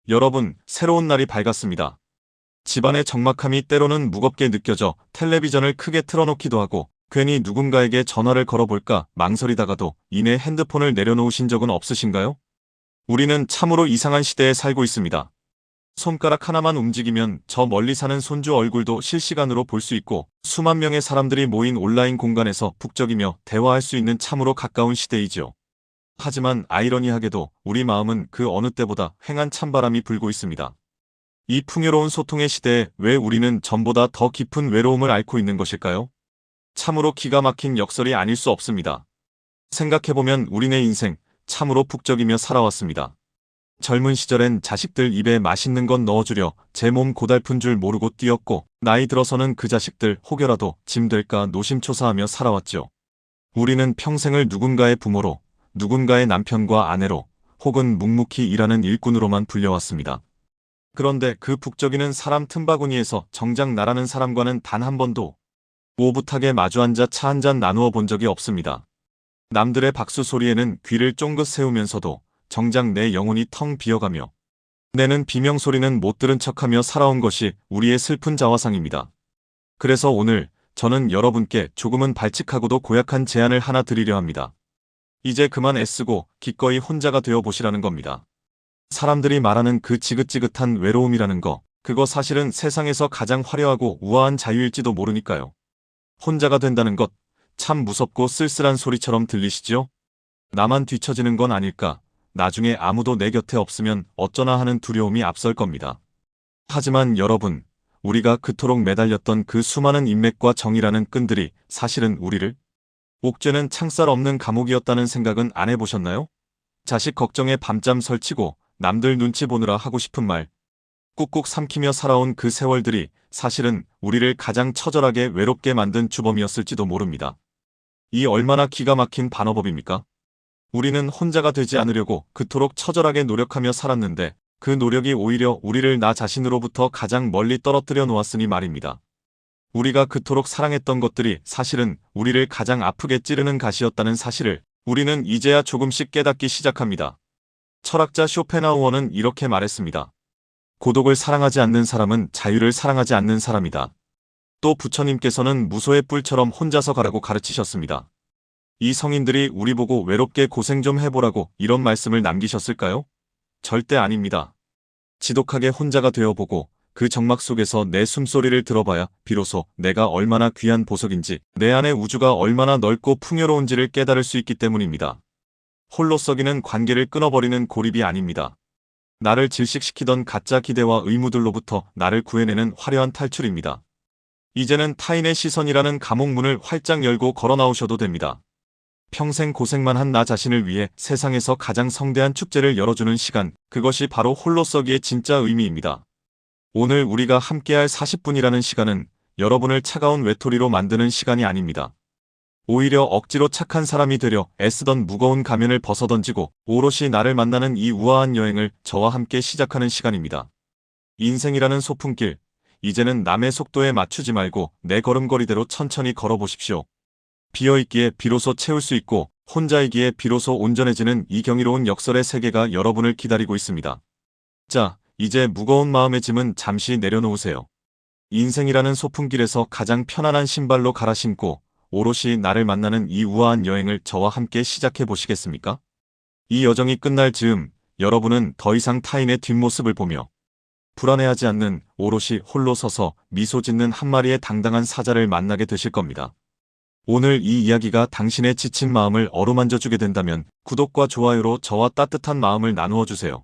여러분, 새로운 날이 밝았습니다. 집안의 적막함이 때로는 무겁게 느껴져 텔레비전을 크게 틀어놓기도 하고 괜히 누군가에게 전화를 걸어볼까 망설이다가도 이내 핸드폰을 내려놓으신 적은 없으신가요? 우리는 참으로 이상한 시대에 살고 있습니다. 손가락 하나만 움직이면 저 멀리 사는 손주 얼굴도 실시간으로 볼 수 있고 수만 명의 사람들이 모인 온라인 공간에서 북적이며 대화할 수 있는 참으로 가까운 시대이죠. 하지만 아이러니하게도 우리 마음은 그 어느 때보다 휑한 찬바람이 불고 있습니다. 이 풍요로운 소통의 시대에 왜 우리는 전보다 더 깊은 외로움을 앓고 있는 것일까요? 참으로 기가 막힌 역설이 아닐 수 없습니다. 생각해보면 우리네 인생 참으로 북적이며 살아왔습니다. 젊은 시절엔 자식들 입에 맛있는 건 넣어주려 제 몸 고달픈 줄 모르고 뛰었고 나이 들어서는 그 자식들 혹여라도 짐 될까 노심초사하며 살아왔죠. 우리는 평생을 누군가의 부모로, 누군가의 남편과 아내로, 혹은 묵묵히 일하는 일꾼으로만 불려왔습니다. 그런데 그 북적이는 사람 틈바구니에서 정작 나라는 사람과는 단 한 번도 오붓하게 마주 앉아 차 한 잔 나누어 본 적이 없습니다. 남들의 박수 소리에는 귀를 쫑긋 세우면서도 정작 내 영혼이 텅 비어가며 내는 비명소리는 못 들은 척하며 살아온 것이 우리의 슬픈 자화상입니다. 그래서 오늘 저는 여러분께 조금은 발칙하고도 고약한 제안을 하나 드리려 합니다. 이제 그만 애쓰고 기꺼이 혼자가 되어 보시라는 겁니다. 사람들이 말하는 그 지긋지긋한 외로움이라는 거, 그거 사실은 세상에서 가장 화려하고 우아한 자유일지도 모르니까요. 혼자가 된다는 것, 참 무섭고 쓸쓸한 소리처럼 들리시죠? 나만 뒤처지는 건 아닐까, 나중에 아무도 내 곁에 없으면 어쩌나 하는 두려움이 앞설 겁니다. 하지만 여러분, 우리가 그토록 매달렸던 그 수많은 인맥과 정이라는 끈들이 사실은 우리를 옥죄는 창살 없는 감옥이었다는 생각은 안 해보셨나요? 자식 걱정에 밤잠 설치고 남들 눈치 보느라 하고 싶은 말 꾹꾹 삼키며 살아온 그 세월들이 사실은 우리를 가장 처절하게 외롭게 만든 주범이었을지도 모릅니다. 이 얼마나 기가 막힌 반어법입니까? 우리는 혼자가 되지 않으려고 그토록 처절하게 노력하며 살았는데 그 노력이 오히려 우리를 나 자신으로부터 가장 멀리 떨어뜨려 놓았으니 말입니다. 우리가 그토록 사랑했던 것들이 사실은 우리를 가장 아프게 찌르는 가시였다는 사실을 우리는 이제야 조금씩 깨닫기 시작합니다. 철학자 쇼펜하우어는 이렇게 말했습니다. 고독을 사랑하지 않는 사람은 자유를 사랑하지 않는 사람이다. 또 부처님께서는 무소의 뿔처럼 혼자서 가라고 가르치셨습니다. 이 성인들이 우리 보고 외롭게 고생 좀 해보라고 이런 말씀을 남기셨을까요? 절대 아닙니다. 지독하게 혼자가 되어보고 그 적막 속에서 내 숨소리를 들어봐야 비로소 내가 얼마나 귀한 보석인지, 내 안의 우주가 얼마나 넓고 풍요로운지를 깨달을 수 있기 때문입니다. 홀로 썩이는 관계를 끊어버리는 고립이 아닙니다. 나를 질식시키던 가짜 기대와 의무들로부터 나를 구해내는 화려한 탈출입니다. 이제는 타인의 시선이라는 감옥문을 활짝 열고 걸어 나오셔도 됩니다. 평생 고생만 한 나 자신을 위해 세상에서 가장 성대한 축제를 열어주는 시간, 그것이 바로 홀로서기의 진짜 의미입니다. 오늘 우리가 함께할 40분이라는 시간은 여러분을 차가운 외톨이로 만드는 시간이 아닙니다. 오히려 억지로 착한 사람이 되려 애쓰던 무거운 가면을 벗어던지고 오롯이 나를 만나는 이 우아한 여행을 저와 함께 시작하는 시간입니다. 인생이라는 소풍길, 이제는 남의 속도에 맞추지 말고 내 걸음걸이대로 천천히 걸어보십시오. 비어있기에 비로소 채울 수 있고 혼자이기에 비로소 온전해지는 이 경이로운 역설의 세계가 여러분을 기다리고 있습니다. 자, 이제 무거운 마음의 짐은 잠시 내려놓으세요. 인생이라는 소풍길에서 가장 편안한 신발로 갈아 신고 오롯이 나를 만나는 이 우아한 여행을 저와 함께 시작해 보시겠습니까? 이 여정이 끝날 즈음 여러분은 더 이상 타인의 뒷모습을 보며 불안해하지 않는 오롯이 홀로 서서 미소 짓는 한 마리의 당당한 사자를 만나게 되실 겁니다. 오늘 이 이야기가 당신의 지친 마음을 어루만져주게 된다면 구독과 좋아요로 저와 따뜻한 마음을 나누어 주세요.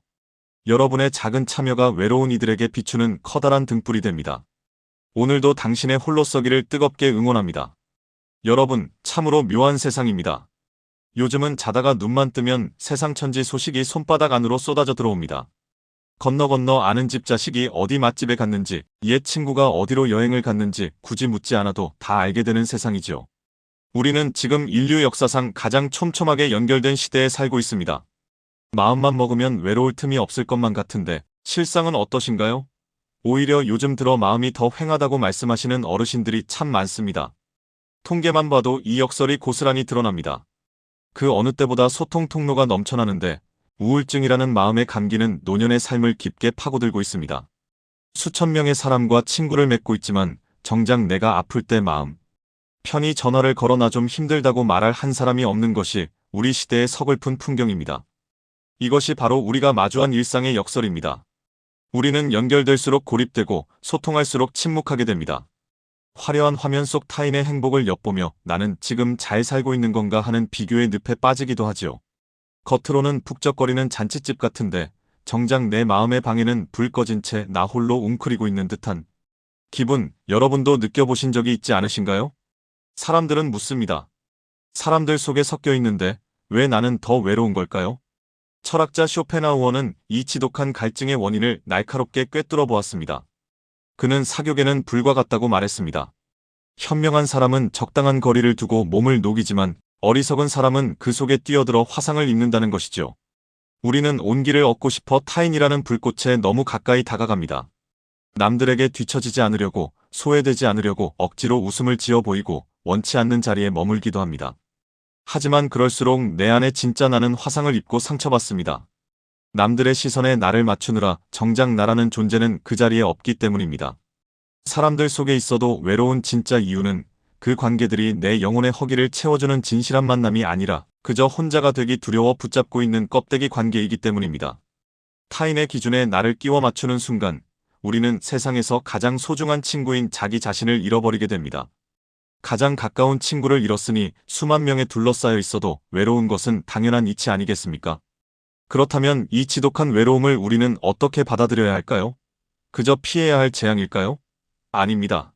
여러분의 작은 참여가 외로운 이들에게 비추는 커다란 등불이 됩니다. 오늘도 당신의 홀로서기를 뜨겁게 응원합니다. 여러분, 참으로 묘한 세상입니다. 요즘은 자다가 눈만 뜨면 세상 천지 소식이 손바닥 안으로 쏟아져 들어옵니다. 건너 건너 아는 집 자식이 어디 맛집에 갔는지, 옛 친구가 어디로 여행을 갔는지 굳이 묻지 않아도 다 알게 되는 세상이죠. 우리는 지금 인류 역사상 가장 촘촘하게 연결된 시대에 살고 있습니다. 마음만 먹으면 외로울 틈이 없을 것만 같은데 실상은 어떠신가요? 오히려 요즘 들어 마음이 더 휑하다고 말씀하시는 어르신들이 참 많습니다. 통계만 봐도 이 역설이 고스란히 드러납니다. 그 어느 때보다 소통 통로가 넘쳐나는데 우울증이라는 마음의 감기는 노년의 삶을 깊게 파고들고 있습니다. 수천 명의 사람과 친구를 맺고 있지만 정작 내가 아플 때 마음 편히 전화를 걸어 나 좀 힘들다고 말할 한 사람이 없는 것이 우리 시대의 서글픈 풍경입니다. 이것이 바로 우리가 마주한 일상의 역설입니다. 우리는 연결될수록 고립되고 소통할수록 침묵하게 됩니다. 화려한 화면 속 타인의 행복을 엿보며 나는 지금 잘 살고 있는 건가 하는 비교의 늪에 빠지기도 하지요. 겉으로는 북적거리는 잔칫집 같은데 정작 내 마음의 방에는 불 꺼진 채 나 홀로 웅크리고 있는 듯한 기분, 여러분도 느껴보신 적이 있지 않으신가요? 사람들은 묻습니다. 사람들 속에 섞여 있는데 왜 나는 더 외로운 걸까요? 철학자 쇼펜하우어는 이 지독한 갈증의 원인을 날카롭게 꿰뚫어 보았습니다. 그는 사교계는 불과 같다고 말했습니다. 현명한 사람은 적당한 거리를 두고 몸을 녹이지만 어리석은 사람은 그 속에 뛰어들어 화상을 입는다는 것이죠. 우리는 온기를 얻고 싶어 타인이라는 불꽃에 너무 가까이 다가갑니다. 남들에게 뒤처지지 않으려고, 소외되지 않으려고 억지로 웃음을 지어 보이고 원치 않는 자리에 머물기도 합니다. 하지만 그럴수록 내 안에 진짜 나는 화상을 입고 상처받습니다. 남들의 시선에 나를 맞추느라 정작 나라는 존재는 그 자리에 없기 때문입니다. 사람들 속에 있어도 외로운 진짜 이유는 그 관계들이 내 영혼의 허기를 채워주는 진실한 만남이 아니라 그저 혼자가 되기 두려워 붙잡고 있는 껍데기 관계이기 때문입니다. 타인의 기준에 나를 끼워 맞추는 순간 우리는 세상에서 가장 소중한 친구인 자기 자신을 잃어버리게 됩니다. 가장 가까운 친구를 잃었으니 수만 명에 둘러싸여 있어도 외로운 것은 당연한 이치 아니겠습니까? 그렇다면 이 지독한 외로움을 우리는 어떻게 받아들여야 할까요? 그저 피해야 할 재앙일까요? 아닙니다.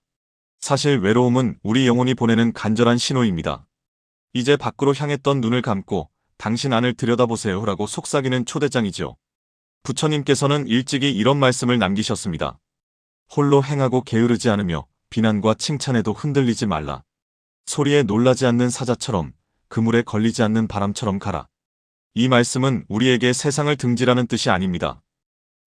사실 외로움은 우리 영혼이 보내는 간절한 신호입니다. 이제 밖으로 향했던 눈을 감고 당신 안을 들여다보세요 라고 속삭이는 초대장이죠. 부처님께서는 일찍이 이런 말씀을 남기셨습니다. 홀로 행하고 게으르지 않으며 비난과 칭찬에도 흔들리지 말라. 소리에 놀라지 않는 사자처럼 그물에 걸리지 않는 바람처럼 가라. 이 말씀은 우리에게 세상을 등지라는 뜻이 아닙니다.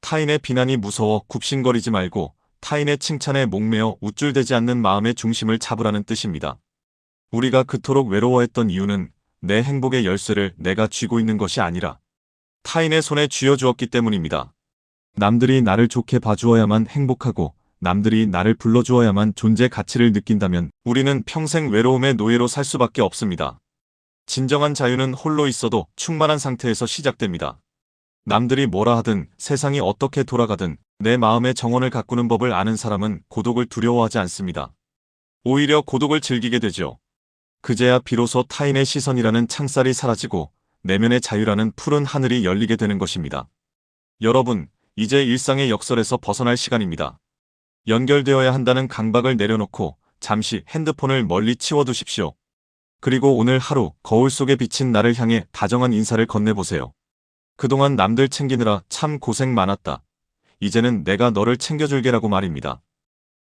타인의 비난이 무서워 굽신거리지 말고 타인의 칭찬에 목매어 우쭐대지 않는 마음의 중심을 잡으라는 뜻입니다. 우리가 그토록 외로워했던 이유는 내 행복의 열쇠를 내가 쥐고 있는 것이 아니라 타인의 손에 쥐어주었기 때문입니다. 남들이 나를 좋게 봐주어야만 행복하고 남들이 나를 불러주어야만 존재 가치를 느낀다면 우리는 평생 외로움의 노예로 살 수밖에 없습니다. 진정한 자유는 홀로 있어도 충만한 상태에서 시작됩니다. 남들이 뭐라 하든 세상이 어떻게 돌아가든 내 마음의 정원을 가꾸는 법을 아는 사람은 고독을 두려워하지 않습니다. 오히려 고독을 즐기게 되죠. 그제야 비로소 타인의 시선이라는 창살이 사라지고 내면의 자유라는 푸른 하늘이 열리게 되는 것입니다. 여러분, 이제 일상의 역설에서 벗어날 시간입니다. 연결되어야 한다는 강박을 내려놓고 잠시 핸드폰을 멀리 치워두십시오. 그리고 오늘 하루 거울 속에 비친 나를 향해 다정한 인사를 건네보세요. 그동안 남들 챙기느라 참 고생 많았다. 이제는 내가 너를 챙겨줄게라고 말입니다.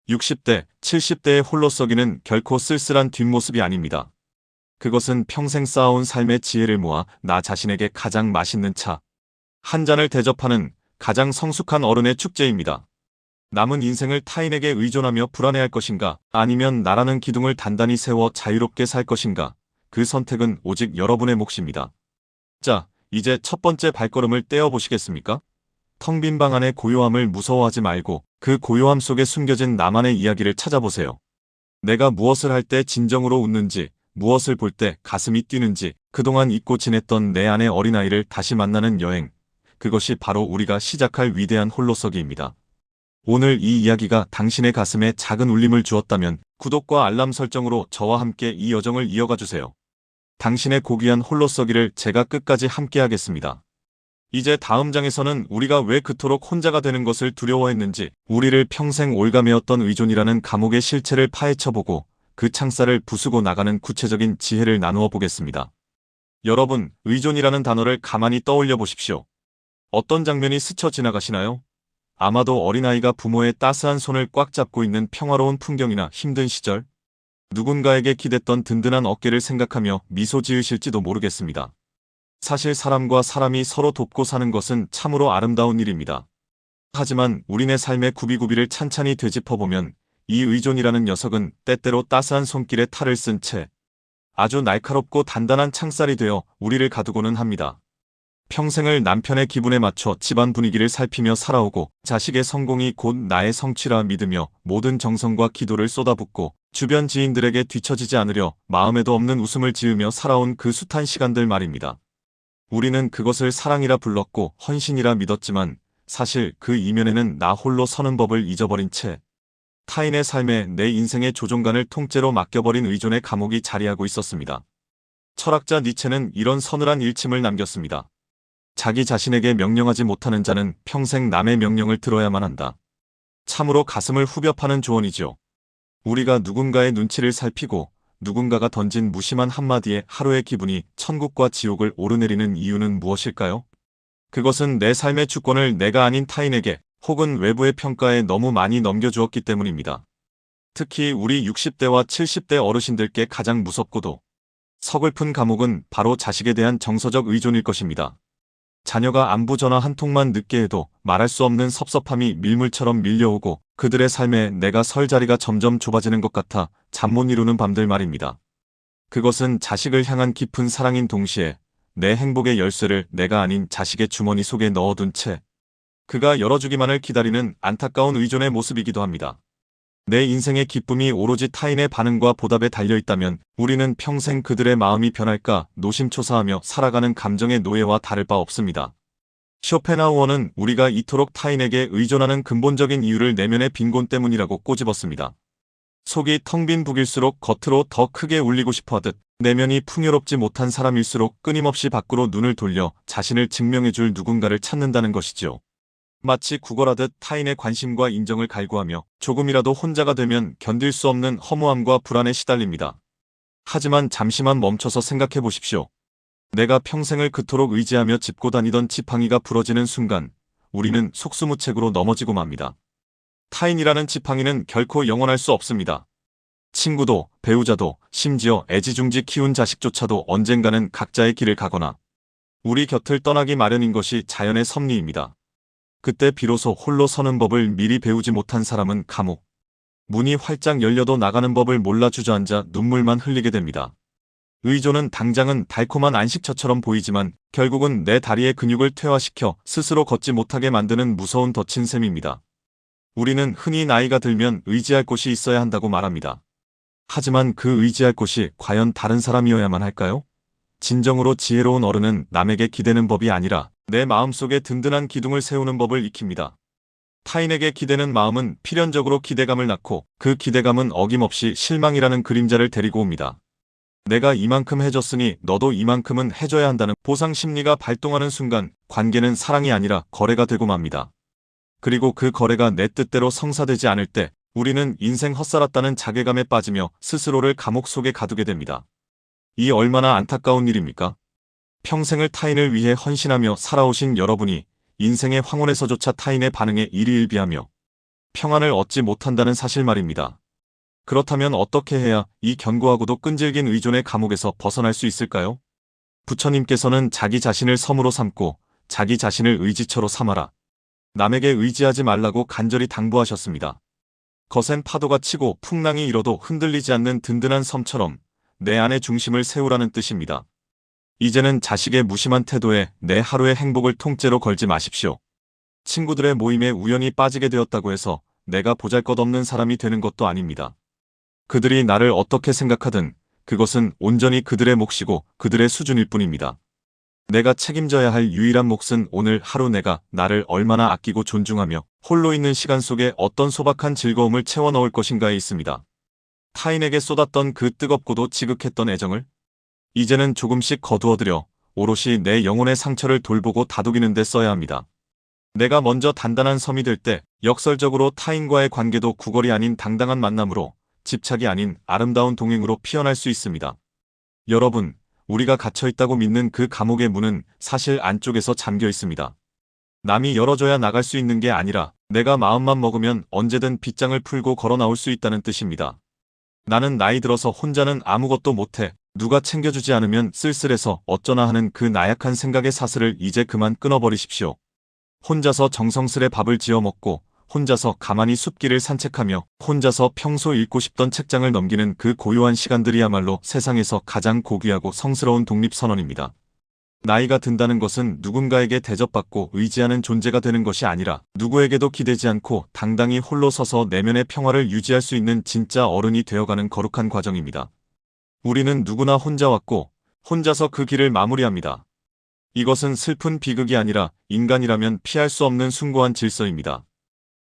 60대, 70대의 홀로서기는 결코 쓸쓸한 뒷모습이 아닙니다. 그것은 평생 쌓아온 삶의 지혜를 모아 나 자신에게 가장 맛있는 차 한 잔을 대접하는 가장 성숙한 어른의 축제입니다. 남은 인생을 타인에게 의존하며 불안해할 것인가, 아니면 나라는 기둥을 단단히 세워 자유롭게 살 것인가, 그 선택은 오직 여러분의 몫입니다. 자, 이제 첫 번째 발걸음을 떼어보시겠습니까? 텅 빈 방 안의 고요함을 무서워하지 말고 그 고요함 속에 숨겨진 나만의 이야기를 찾아보세요. 내가 무엇을 할 때 진정으로 웃는지, 무엇을 볼 때 가슴이 뛰는지, 그동안 잊고 지냈던 내 안의 어린아이를 다시 만나는 여행, 그것이 바로 우리가 시작할 위대한 홀로서기입니다. 오늘 이 이야기가 당신의 가슴에 작은 울림을 주었다면 구독과 알람 설정으로 저와 함께 이 여정을 이어가주세요. 당신의 고귀한 홀로서기를 제가 끝까지 함께하겠습니다. 이제 다음 장에서는 우리가 왜 그토록 혼자가 되는 것을 두려워했는지, 우리를 평생 올가매었던 의존이라는 감옥의 실체를 파헤쳐보고 그 창살을 부수고 나가는 구체적인 지혜를 나누어 보겠습니다. 여러분, 의존이라는 단어를 가만히 떠올려 보십시오. 어떤 장면이 스쳐 지나가시나요? 아마도 어린아이가 부모의 따스한 손을 꽉 잡고 있는 평화로운 풍경이나 힘든 시절, 누군가에게 기댔던 든든한 어깨를 생각하며 미소 지으실지도 모르겠습니다. 사실 사람과 사람이 서로 돕고 사는 것은 참으로 아름다운 일입니다. 하지만 우리네 삶의 구비구비를 찬찬히 되짚어보면 이 의존이라는 녀석은 때때로 따스한 손길에 탈을 쓴 채 아주 날카롭고 단단한 창살이 되어 우리를 가두고는 합니다. 평생을 남편의 기분에 맞춰 집안 분위기를 살피며 살아오고 자식의 성공이 곧 나의 성취라 믿으며 모든 정성과 기도를 쏟아붓고 주변 지인들에게 뒤처지지 않으려 마음에도 없는 웃음을 지으며 살아온 그 숱한 시간들 말입니다. 우리는 그것을 사랑이라 불렀고 헌신이라 믿었지만 사실 그 이면에는 나 홀로 서는 법을 잊어버린 채 타인의 삶에 내 인생의 조종간을 통째로 맡겨버린 의존의 감옥이 자리하고 있었습니다. 철학자 니체는 이런 서늘한 일침을 남겼습니다. 자기 자신에게 명령하지 못하는 자는 평생 남의 명령을 들어야만 한다. 참으로 가슴을 후벼 파는 조언이죠. 우리가 누군가의 눈치를 살피고 누군가가 던진 무심한 한마디에 하루의 기분이 천국과 지옥을 오르내리는 이유는 무엇일까요? 그것은 내 삶의 주권을 내가 아닌 타인에게 혹은 외부의 평가에 너무 많이 넘겨주었기 때문입니다. 특히 우리 60대와 70대 어르신들께 가장 무섭고도 서글픈 감옥은 바로 자식에 대한 정서적 의존일 것입니다. 자녀가 안부 전화 한 통만 늦게 해도 말할 수 없는 섭섭함이 밀물처럼 밀려오고 그들의 삶에 내가 설 자리가 점점 좁아지는 것 같아 잠 못 이루는 밤들 말입니다. 그것은 자식을 향한 깊은 사랑인 동시에 내 행복의 열쇠를 내가 아닌 자식의 주머니 속에 넣어둔 채 그가 열어주기만을 기다리는 안타까운 의존의 모습이기도 합니다. 내 인생의 기쁨이 오로지 타인의 반응과 보답에 달려있다면 우리는 평생 그들의 마음이 변할까 노심초사하며 살아가는 감정의 노예와 다를 바 없습니다. 쇼펜하우어는 우리가 이토록 타인에게 의존하는 근본적인 이유를 내면의 빈곤 때문이라고 꼬집었습니다. 속이 텅 빈 북일수록 겉으로 더 크게 울리고 싶어 하듯 내면이 풍요롭지 못한 사람일수록 끊임없이 밖으로 눈을 돌려 자신을 증명해줄 누군가를 찾는다는 것이죠. 마치 구걸하듯 타인의 관심과 인정을 갈구하며 조금이라도 혼자가 되면 견딜 수 없는 허무함과 불안에 시달립니다. 하지만 잠시만 멈춰서 생각해 보십시오. 내가 평생을 그토록 의지하며 짚고 다니던 지팡이가 부러지는 순간 우리는 속수무책으로 넘어지고 맙니다. 타인이라는 지팡이는 결코 영원할 수 없습니다. 친구도 배우자도 심지어 애지중지 키운 자식조차도 언젠가는 각자의 길을 가거나 우리 곁을 떠나기 마련인 것이 자연의 섭리입니다. 그때 비로소 홀로 서는 법을 미리 배우지 못한 사람은 감옥 문이 활짝 열려도 나가는 법을 몰라 주저앉아 눈물만 흘리게 됩니다. 의존은 당장은 달콤한 안식처처럼 보이지만 결국은 내 다리의 근육을 퇴화시켜 스스로 걷지 못하게 만드는 무서운 덫인 셈입니다. 우리는 흔히 나이가 들면 의지할 곳이 있어야 한다고 말합니다. 하지만 그 의지할 곳이 과연 다른 사람이어야만 할까요? 진정으로 지혜로운 어른은 남에게 기대는 법이 아니라 내 마음속에 든든한 기둥을 세우는 법을 익힙니다. 타인에게 기대는 마음은 필연적으로 기대감을 낳고 그 기대감은 어김없이 실망이라는 그림자를 데리고 옵니다. 내가 이만큼 해줬으니 너도 이만큼은 해줘야 한다는 보상 심리가 발동하는 순간 관계는 사랑이 아니라 거래가 되고 맙니다. 그리고 그 거래가 내 뜻대로 성사되지 않을 때 우리는 인생 헛살았다는 자괴감에 빠지며 스스로를 감옥 속에 가두게 됩니다. 이 얼마나 안타까운 일입니까? 평생을 타인을 위해 헌신하며 살아오신 여러분이 인생의 황혼에서조차 타인의 반응에 일희일비하며 평안을 얻지 못한다는 사실 말입니다. 그렇다면 어떻게 해야 이 견고하고도 끈질긴 의존의 감옥에서 벗어날 수 있을까요? 부처님께서는 자기 자신을 섬으로 삼고 자기 자신을 의지처로 삼아라. 남에게 의지하지 말라고 간절히 당부하셨습니다. 거센 파도가 치고 풍랑이 일어도 흔들리지 않는 든든한 섬처럼 내 안의 중심을 세우라는 뜻입니다. 이제는 자식의 무심한 태도에 내 하루의 행복을 통째로 걸지 마십시오. 친구들의 모임에 우연히 빠지게 되었다고 해서 내가 보잘것없는 사람이 되는 것도 아닙니다. 그들이 나를 어떻게 생각하든 그것은 온전히 그들의 몫이고 그들의 수준일 뿐입니다. 내가 책임져야 할 유일한 몫은 오늘 하루 내가 나를 얼마나 아끼고 존중하며 홀로 있는 시간 속에 어떤 소박한 즐거움을 채워 넣을 것인가에 있습니다. 타인에게 쏟았던 그 뜨겁고도 지극했던 애정을 이제는 조금씩 거두어들여 오롯이 내 영혼의 상처를 돌보고 다독이는 데 써야 합니다. 내가 먼저 단단한 섬이 될 때 역설적으로 타인과의 관계도 구걸이 아닌 당당한 만남으로 집착이 아닌 아름다운 동행으로 피어날 수 있습니다. 여러분, 우리가 갇혀있다고 믿는 그 감옥의 문은 사실 안쪽에서 잠겨 있습니다. 남이 열어줘야 나갈 수 있는 게 아니라 내가 마음만 먹으면 언제든 빗장을 풀고 걸어 나올 수 있다는 뜻입니다. 나는 나이 들어서 혼자는 아무것도 못해 누가 챙겨주지 않으면 쓸쓸해서 어쩌나 하는 그 나약한 생각의 사슬을 이제 그만 끊어버리십시오. 혼자서 정성스레 밥을 지어 먹고 혼자서 가만히 숲길을 산책하며 혼자서 평소 읽고 싶던 책장을 넘기는 그 고요한 시간들이야말로 세상에서 가장 고귀하고 성스러운 독립선언입니다. 나이가 든다는 것은 누군가에게 대접받고 의지하는 존재가 되는 것이 아니라 누구에게도 기대지 않고 당당히 홀로 서서 내면의 평화를 유지할 수 있는 진짜 어른이 되어가는 거룩한 과정입니다. 우리는 누구나 혼자 왔고 혼자서 그 길을 마무리합니다. 이것은 슬픈 비극이 아니라 인간이라면 피할 수 없는 숭고한 질서입니다.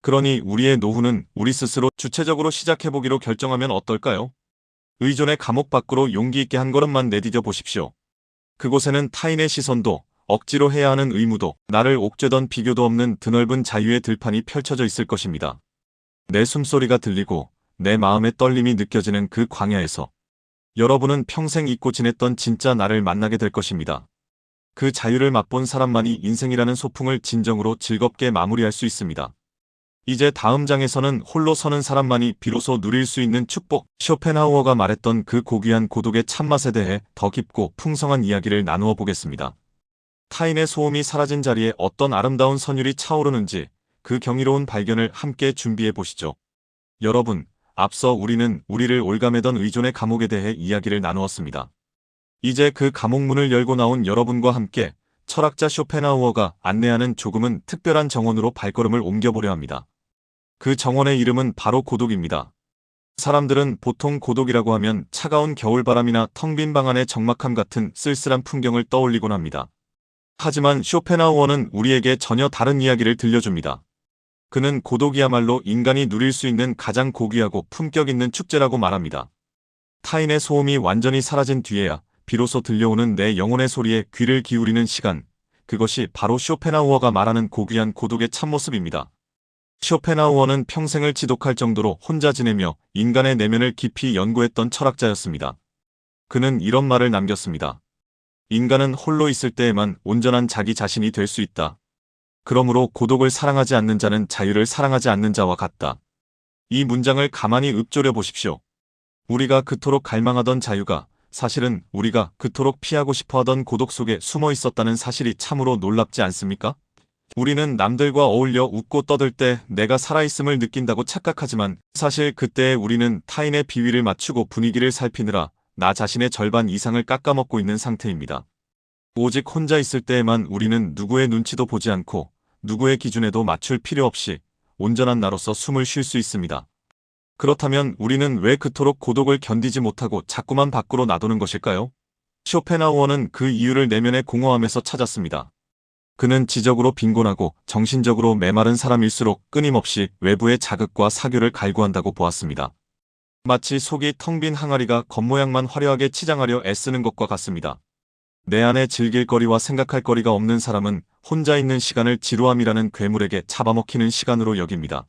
그러니 우리의 노후는 우리 스스로 주체적으로 시작해보기로 결정하면 어떨까요? 의존의 감옥 밖으로 용기 있게 한 걸음만 내디뎌 보십시오. 그곳에는 타인의 시선도, 억지로 해야 하는 의무도, 나를 옥죄던 비교도 없는 드넓은 자유의 들판이 펼쳐져 있을 것입니다. 내 숨소리가 들리고 내 마음의 떨림이 느껴지는 그 광야에서 여러분은 평생 잊고 지냈던 진짜 나를 만나게 될 것입니다. 그 자유를 맛본 사람만이 인생이라는 소풍을 진정으로 즐겁게 마무리할 수 있습니다. 이제 다음 장에서는 홀로 서는 사람만이 비로소 누릴 수 있는 축복, 쇼펜하우어가 말했던 그 고귀한 고독의 참맛에 대해 더 깊고 풍성한 이야기를 나누어 보겠습니다. 타인의 소음이 사라진 자리에 어떤 아름다운 선율이 차오르는지 그 경이로운 발견을 함께 준비해 보시죠. 여러분, 앞서 우리는 우리를 올가매던 의존의 감옥에 대해 이야기를 나누었습니다. 이제 그 감옥문을 열고 나온 여러분과 함께 철학자 쇼펜하우어가 안내하는 조금은 특별한 정원으로 발걸음을 옮겨보려 합니다. 그 정원의 이름은 바로 고독입니다. 사람들은 보통 고독이라고 하면 차가운 겨울바람이나 텅 빈 방 안의 적막함 같은 쓸쓸한 풍경을 떠올리곤 합니다. 하지만 쇼펜하우어는 우리에게 전혀 다른 이야기를 들려줍니다. 그는 고독이야말로 인간이 누릴 수 있는 가장 고귀하고 품격 있는 축제라고 말합니다. 타인의 소음이 완전히 사라진 뒤에야 비로소 들려오는 내 영혼의 소리에 귀를 기울이는 시간, 그것이 바로 쇼펜하우어가 말하는 고귀한 고독의 참모습입니다. 쇼펜하우어는 평생을 지독할 정도로 혼자 지내며 인간의 내면을 깊이 연구했던 철학자였습니다. 그는 이런 말을 남겼습니다. 인간은 홀로 있을 때에만 온전한 자기 자신이 될 수 있다. 그러므로 고독을 사랑하지 않는 자는 자유를 사랑하지 않는 자와 같다. 이 문장을 가만히 읊조려 보십시오. 우리가 그토록 갈망하던 자유가 사실은 우리가 그토록 피하고 싶어하던 고독 속에 숨어 있었다는 사실이 참으로 놀랍지 않습니까? 우리는 남들과 어울려 웃고 떠들 때 내가 살아있음을 느낀다고 착각하지만 사실 그때의 우리는 타인의 비위를 맞추고 분위기를 살피느라 나 자신의 절반 이상을 깎아먹고 있는 상태입니다. 오직 혼자 있을 때에만 우리는 누구의 눈치도 보지 않고 누구의 기준에도 맞출 필요 없이 온전한 나로서 숨을 쉴 수 있습니다. 그렇다면 우리는 왜 그토록 고독을 견디지 못하고 자꾸만 밖으로 나도는 것일까요? 쇼펜하우어는 그 이유를 내면의 공허함에서 찾았습니다. 그는 지적으로 빈곤하고 정신적으로 메마른 사람일수록 끊임없이 외부의 자극과 사교를 갈구한다고 보았습니다. 마치 속이 텅 빈 항아리가 겉모양만 화려하게 치장하려 애쓰는 것과 같습니다. 내 안에 즐길 거리와 생각할 거리가 없는 사람은 혼자 있는 시간을 지루함이라는 괴물에게 잡아먹히는 시간으로 여깁니다.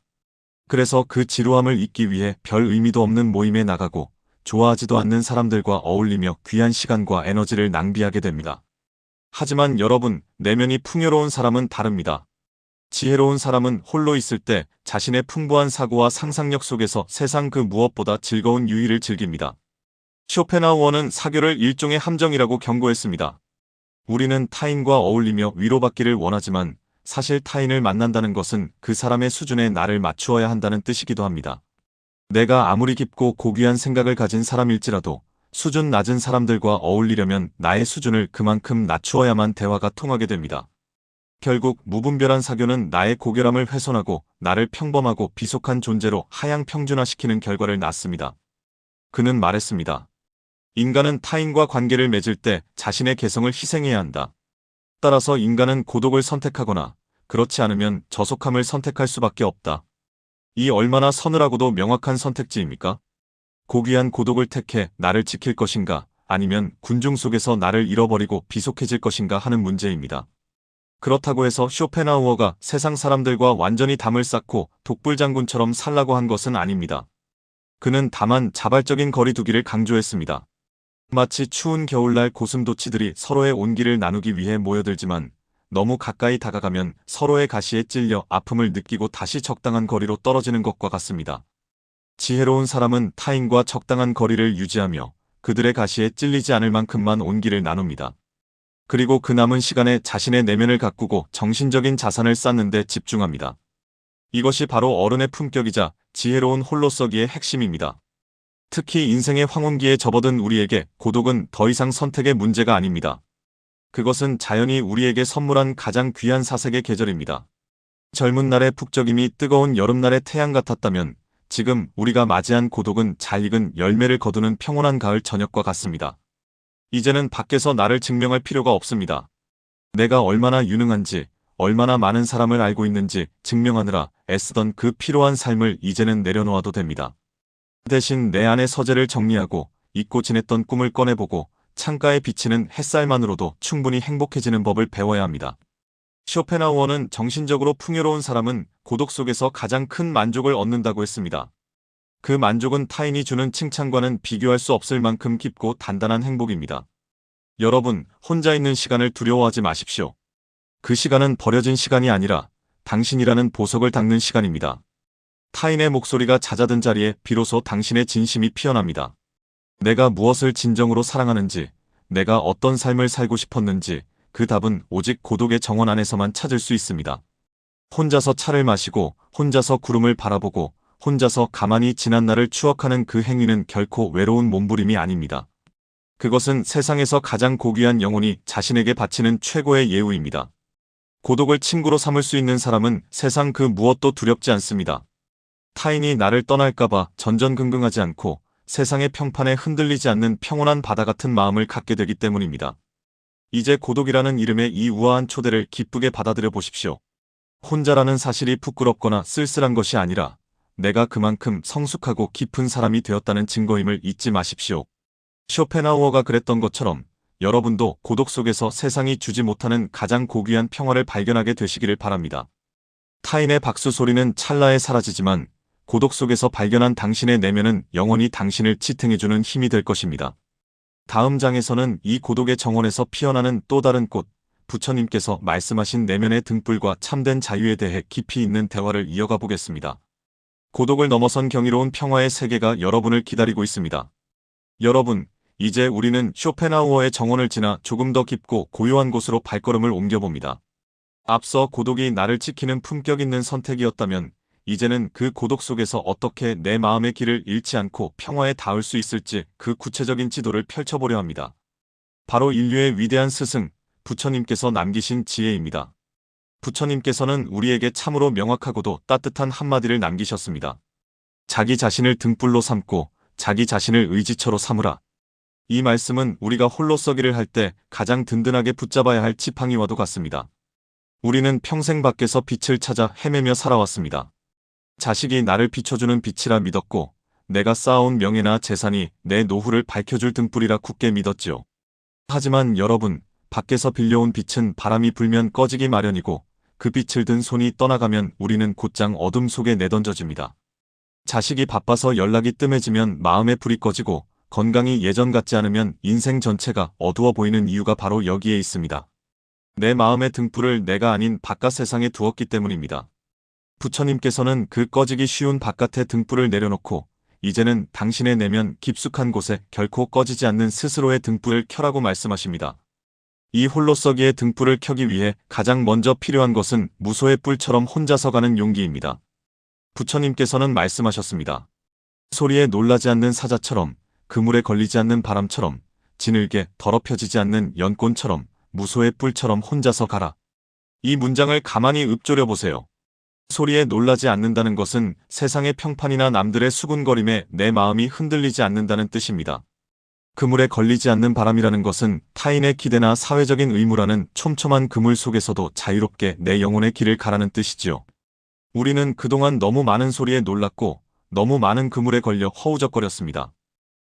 그래서 그 지루함을 잊기 위해 별 의미도 없는 모임에 나가고 좋아하지도 않는 사람들과 어울리며 귀한 시간과 에너지를 낭비하게 됩니다. 하지만 여러분, 내면이 풍요로운 사람은 다릅니다. 지혜로운 사람은 홀로 있을 때 자신의 풍부한 사고와 상상력 속에서 세상 그 무엇보다 즐거운 유의를 즐깁니다. 쇼펜하우어는 사교를 일종의 함정이라고 경고했습니다. 우리는 타인과 어울리며 위로받기를 원하지만 사실 타인을 만난다는 것은 그 사람의 수준에 나를 맞추어야 한다는 뜻이기도 합니다. 내가 아무리 깊고 고귀한 생각을 가진 사람일지라도 수준 낮은 사람들과 어울리려면 나의 수준을 그만큼 낮추어야만 대화가 통하게 됩니다. 결국 무분별한 사교는 나의 고결함을 훼손하고 나를 평범하고 비속한 존재로 하향 평준화시키는 결과를 낳습니다. 그는 말했습니다. 인간은 타인과 관계를 맺을 때 자신의 개성을 희생해야 한다. 따라서 인간은 고독을 선택하거나 그렇지 않으면 저속함을 선택할 수밖에 없다. 이 얼마나 서늘하고도 명확한 선택지입니까? 고귀한 고독을 택해 나를 지킬 것인가 아니면 군중 속에서 나를 잃어버리고 비속해질 것인가 하는 문제입니다. 그렇다고 해서 쇼펜하우어가 세상 사람들과 완전히 담을 쌓고 독불장군처럼 살라고 한 것은 아닙니다. 그는 다만 자발적인 거리 두기를 강조했습니다. 마치 추운 겨울날 고슴도치들이 서로의 온기를 나누기 위해 모여들지만 너무 가까이 다가가면 서로의 가시에 찔려 아픔을 느끼고 다시 적당한 거리로 떨어지는 것과 같습니다. 지혜로운 사람은 타인과 적당한 거리를 유지하며 그들의 가시에 찔리지 않을 만큼만 온기를 나눕니다. 그리고 그 남은 시간에 자신의 내면을 가꾸고 정신적인 자산을 쌓는 데 집중합니다. 이것이 바로 어른의 품격이자 지혜로운 홀로서기의 핵심입니다. 특히 인생의 황혼기에 접어든 우리에게 고독은 더 이상 선택의 문제가 아닙니다. 그것은 자연이 우리에게 선물한 가장 귀한 사색의 계절입니다. 젊은 날의 북적임이 뜨거운 여름날의 태양 같았다면 지금 우리가 맞이한 고독은 잘 익은 열매를 거두는 평온한 가을 저녁과 같습니다. 이제는 밖에서 나를 증명할 필요가 없습니다. 내가 얼마나 유능한지, 얼마나 많은 사람을 알고 있는지 증명하느라 애쓰던 그 피로한 삶을 이제는 내려놓아도 됩니다. 대신 내 안의 서재를 정리하고 잊고 지냈던 꿈을 꺼내보고 창가에 비치는 햇살만으로도 충분히 행복해지는 법을 배워야 합니다. 쇼펜하우어는 정신적으로 풍요로운 사람은 고독 속에서 가장 큰 만족을 얻는다고 했습니다. 그 만족은 타인이 주는 칭찬과는 비교할 수 없을 만큼 깊고 단단한 행복입니다. 여러분, 혼자 있는 시간을 두려워하지 마십시오. 그 시간은 버려진 시간이 아니라 당신이라는 보석을 닦는 시간입니다. 타인의 목소리가 잦아든 자리에 비로소 당신의 진심이 피어납니다. 내가 무엇을 진정으로 사랑하는지, 내가 어떤 삶을 살고 싶었는지 그 답은 오직 고독의 정원 안에서만 찾을 수 있습니다. 혼자서 차를 마시고 혼자서 구름을 바라보고 혼자서 가만히 지난 날을 추억하는 그 행위는 결코 외로운 몸부림이 아닙니다. 그것은 세상에서 가장 고귀한 영혼이 자신에게 바치는 최고의 예우입니다. 고독을 친구로 삼을 수 있는 사람은 세상 그 무엇도 두렵지 않습니다. 타인이 나를 떠날까봐 전전긍긍하지 않고 세상의 평판에 흔들리지 않는 평온한 바다 같은 마음을 갖게 되기 때문입니다. 이제 고독이라는 이름의 이 우아한 초대를 기쁘게 받아들여 보십시오. 혼자라는 사실이 부끄럽거나 쓸쓸한 것이 아니라 내가 그만큼 성숙하고 깊은 사람이 되었다는 증거임을 잊지 마십시오. 쇼펜하우어가 그랬던 것처럼 여러분도 고독 속에서 세상이 주지 못하는 가장 고귀한 평화를 발견하게 되시기를 바랍니다. 타인의 박수 소리는 찰나에 사라지지만 고독 속에서 발견한 당신의 내면은 영원히 당신을 지탱해주는 힘이 될 것입니다. 다음 장에서는 이 고독의 정원에서 피어나는 또 다른 꽃, 부처님께서 말씀하신 내면의 등불과 참된 자유에 대해 깊이 있는 대화를 이어가 보겠습니다. 고독을 넘어선 경이로운 평화의 세계가 여러분을 기다리고 있습니다. 여러분, 이제 우리는 쇼펜하우어의 정원을 지나 조금 더 깊고 고요한 곳으로 발걸음을 옮겨봅니다. 앞서 고독이 나를 지키는 품격 있는 선택이었다면 이제는 그 고독 속에서 어떻게 내 마음의 길을 잃지 않고 평화에 닿을 수 있을지 그 구체적인 지도를 펼쳐보려 합니다. 바로 인류의 위대한 스승, 부처님께서 남기신 지혜입니다. 부처님께서는 우리에게 참으로 명확하고도 따뜻한 한마디를 남기셨습니다. 자기 자신을 등불로 삼고 자기 자신을 의지처로 삼으라. 이 말씀은 우리가 홀로 서기를 할 때 가장 든든하게 붙잡아야 할 지팡이와도 같습니다. 우리는 평생 밖에서 빛을 찾아 헤매며 살아왔습니다. 자식이 나를 비춰주는 빛이라 믿었고 내가 쌓아온 명예나 재산이 내 노후를 밝혀줄 등불이라 굳게 믿었지요. 하지만 여러분, 밖에서 빌려온 빛은 바람이 불면 꺼지기 마련이고 그 빛을 든 손이 떠나가면 우리는 곧장 어둠 속에 내던져집니다. 자식이 바빠서 연락이 뜸해지면 마음의 불이 꺼지고 건강이 예전 같지 않으면 인생 전체가 어두워 보이는 이유가 바로 여기에 있습니다. 내 마음의 등불을 내가 아닌 바깥 세상에 두었기 때문입니다. 부처님께서는 그 꺼지기 쉬운 바깥의 등불을 내려놓고 이제는 당신의 내면 깊숙한 곳에 결코 꺼지지 않는 스스로의 등불을 켜라고 말씀하십니다. 이 홀로서기의 등불을 켜기 위해 가장 먼저 필요한 것은 무소의 뿔처럼 혼자서 가는 용기입니다. 부처님께서는 말씀하셨습니다. 소리에 놀라지 않는 사자처럼, 그물에 걸리지 않는 바람처럼, 지늘게 더럽혀지지 않는 연꽃처럼, 무소의 뿔처럼 혼자서 가라. 이 문장을 가만히 읊조려 보세요. 소리에 놀라지 않는다는 것은 세상의 평판이나 남들의 수군거림에 내 마음이 흔들리지 않는다는 뜻입니다. 그물에 걸리지 않는 바람이라는 것은 타인의 기대나 사회적인 의무라는 촘촘한 그물 속에서도 자유롭게 내 영혼의 길을 가라는 뜻이지요. 우리는 그동안 너무 많은 소리에 놀랐고 너무 많은 그물에 걸려 허우적거렸습니다.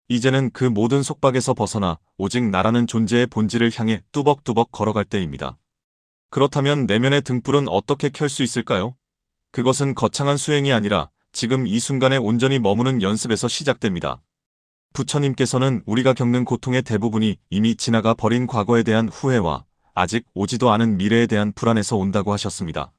이제는 그 모든 속박에서 벗어나 오직 나라는 존재의 본질을 향해 뚜벅뚜벅 걸어갈 때입니다. 그렇다면 내면의 등불은 어떻게 켤 수 있을까요? 그것은 거창한 수행이 아니라 지금 이 순간에 온전히 머무는 연습에서 시작됩니다. 부처님께서는 우리가 겪는 고통의 대부분이 이미 지나가 버린 과거에 대한 후회와 아직 오지도 않은 미래에 대한 불안에서 온다고 하셨습니다.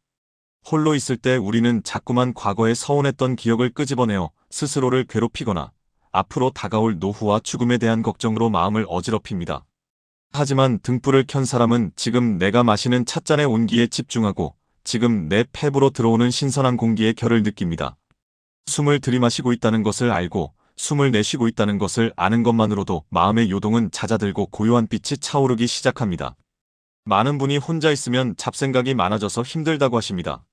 홀로 있을 때 우리는 자꾸만 과거에 서운했던 기억을 끄집어내어 스스로를 괴롭히거나 앞으로 다가올 노후와 죽음에 대한 걱정으로 마음을 어지럽힙니다. 하지만 등불을 켠 사람은 지금 내가 마시는 찻잔의 온기에 집중하고 지금 내 폐부로 들어오는 신선한 공기의 결을 느낍니다. 숨을 들이마시고 있다는 것을 알고 숨을 내쉬고 있다는 것을 아는 것만으로도 마음의 요동은 잦아들고 고요한 빛이 차오르기 시작합니다. 많은 분이 혼자 있으면 잡생각이 많아져서 힘들다고 하십니다.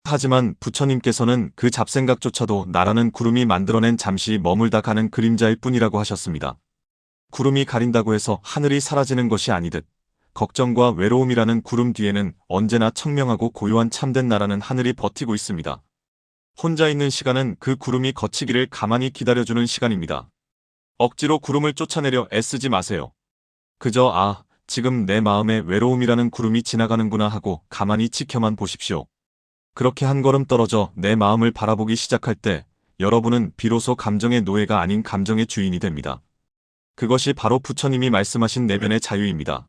하지만 부처님께서는 그 잡생각조차도 나라는 구름이 만들어낸 잠시 머물다 가는 그림자일 뿐이라고 하셨습니다. 구름이 가린다고 해서 하늘이 사라지는 것이 아니듯 걱정과 외로움이라는 구름 뒤에는 언제나 청명하고 고요한 참된 나라는 하늘이 버티고 있습니다. 혼자 있는 시간은 그 구름이 걷히기를 가만히 기다려주는 시간입니다. 억지로 구름을 쫓아내려 애쓰지 마세요. 그저 지금 내 마음에 외로움이라는 구름이 지나가는구나 하고 가만히 지켜만 보십시오. 그렇게 한 걸음 떨어져 내 마음을 바라보기 시작할 때 여러분은 비로소 감정의 노예가 아닌 감정의 주인이 됩니다. 그것이 바로 부처님이 말씀하신 내면의 자유입니다.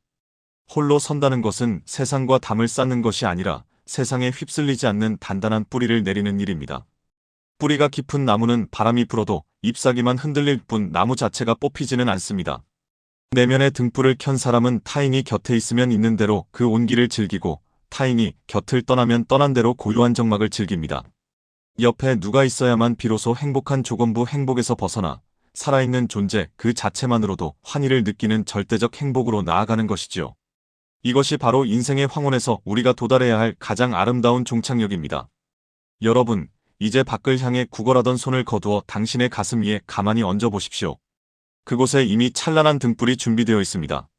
홀로 선다는 것은 세상과 담을 쌓는 것이 아니라 세상에 휩쓸리지 않는 단단한 뿌리를 내리는 일입니다. 뿌리가 깊은 나무는 바람이 불어도 잎사귀만 흔들릴 뿐 나무 자체가 뽑히지는 않습니다. 내면의 등불을 켠 사람은 타인이 곁에 있으면 있는 대로 그 온기를 즐기고 타인이 곁을 떠나면 떠난 대로 고요한 정막을 즐깁니다. 옆에 누가 있어야만 비로소 행복한 조건부 행복에서 벗어나 살아있는 존재 그 자체만으로도 환희를 느끼는 절대적 행복으로 나아가는 것이지요. 이것이 바로 인생의 황혼에서 우리가 도달해야 할 가장 아름다운 종착역입니다. 여러분, 이제 밖을 향해 구걸하던 손을 거두어 당신의 가슴 위에 가만히 얹어 보십시오. 그곳에 이미 찬란한 등불이 준비되어 있습니다.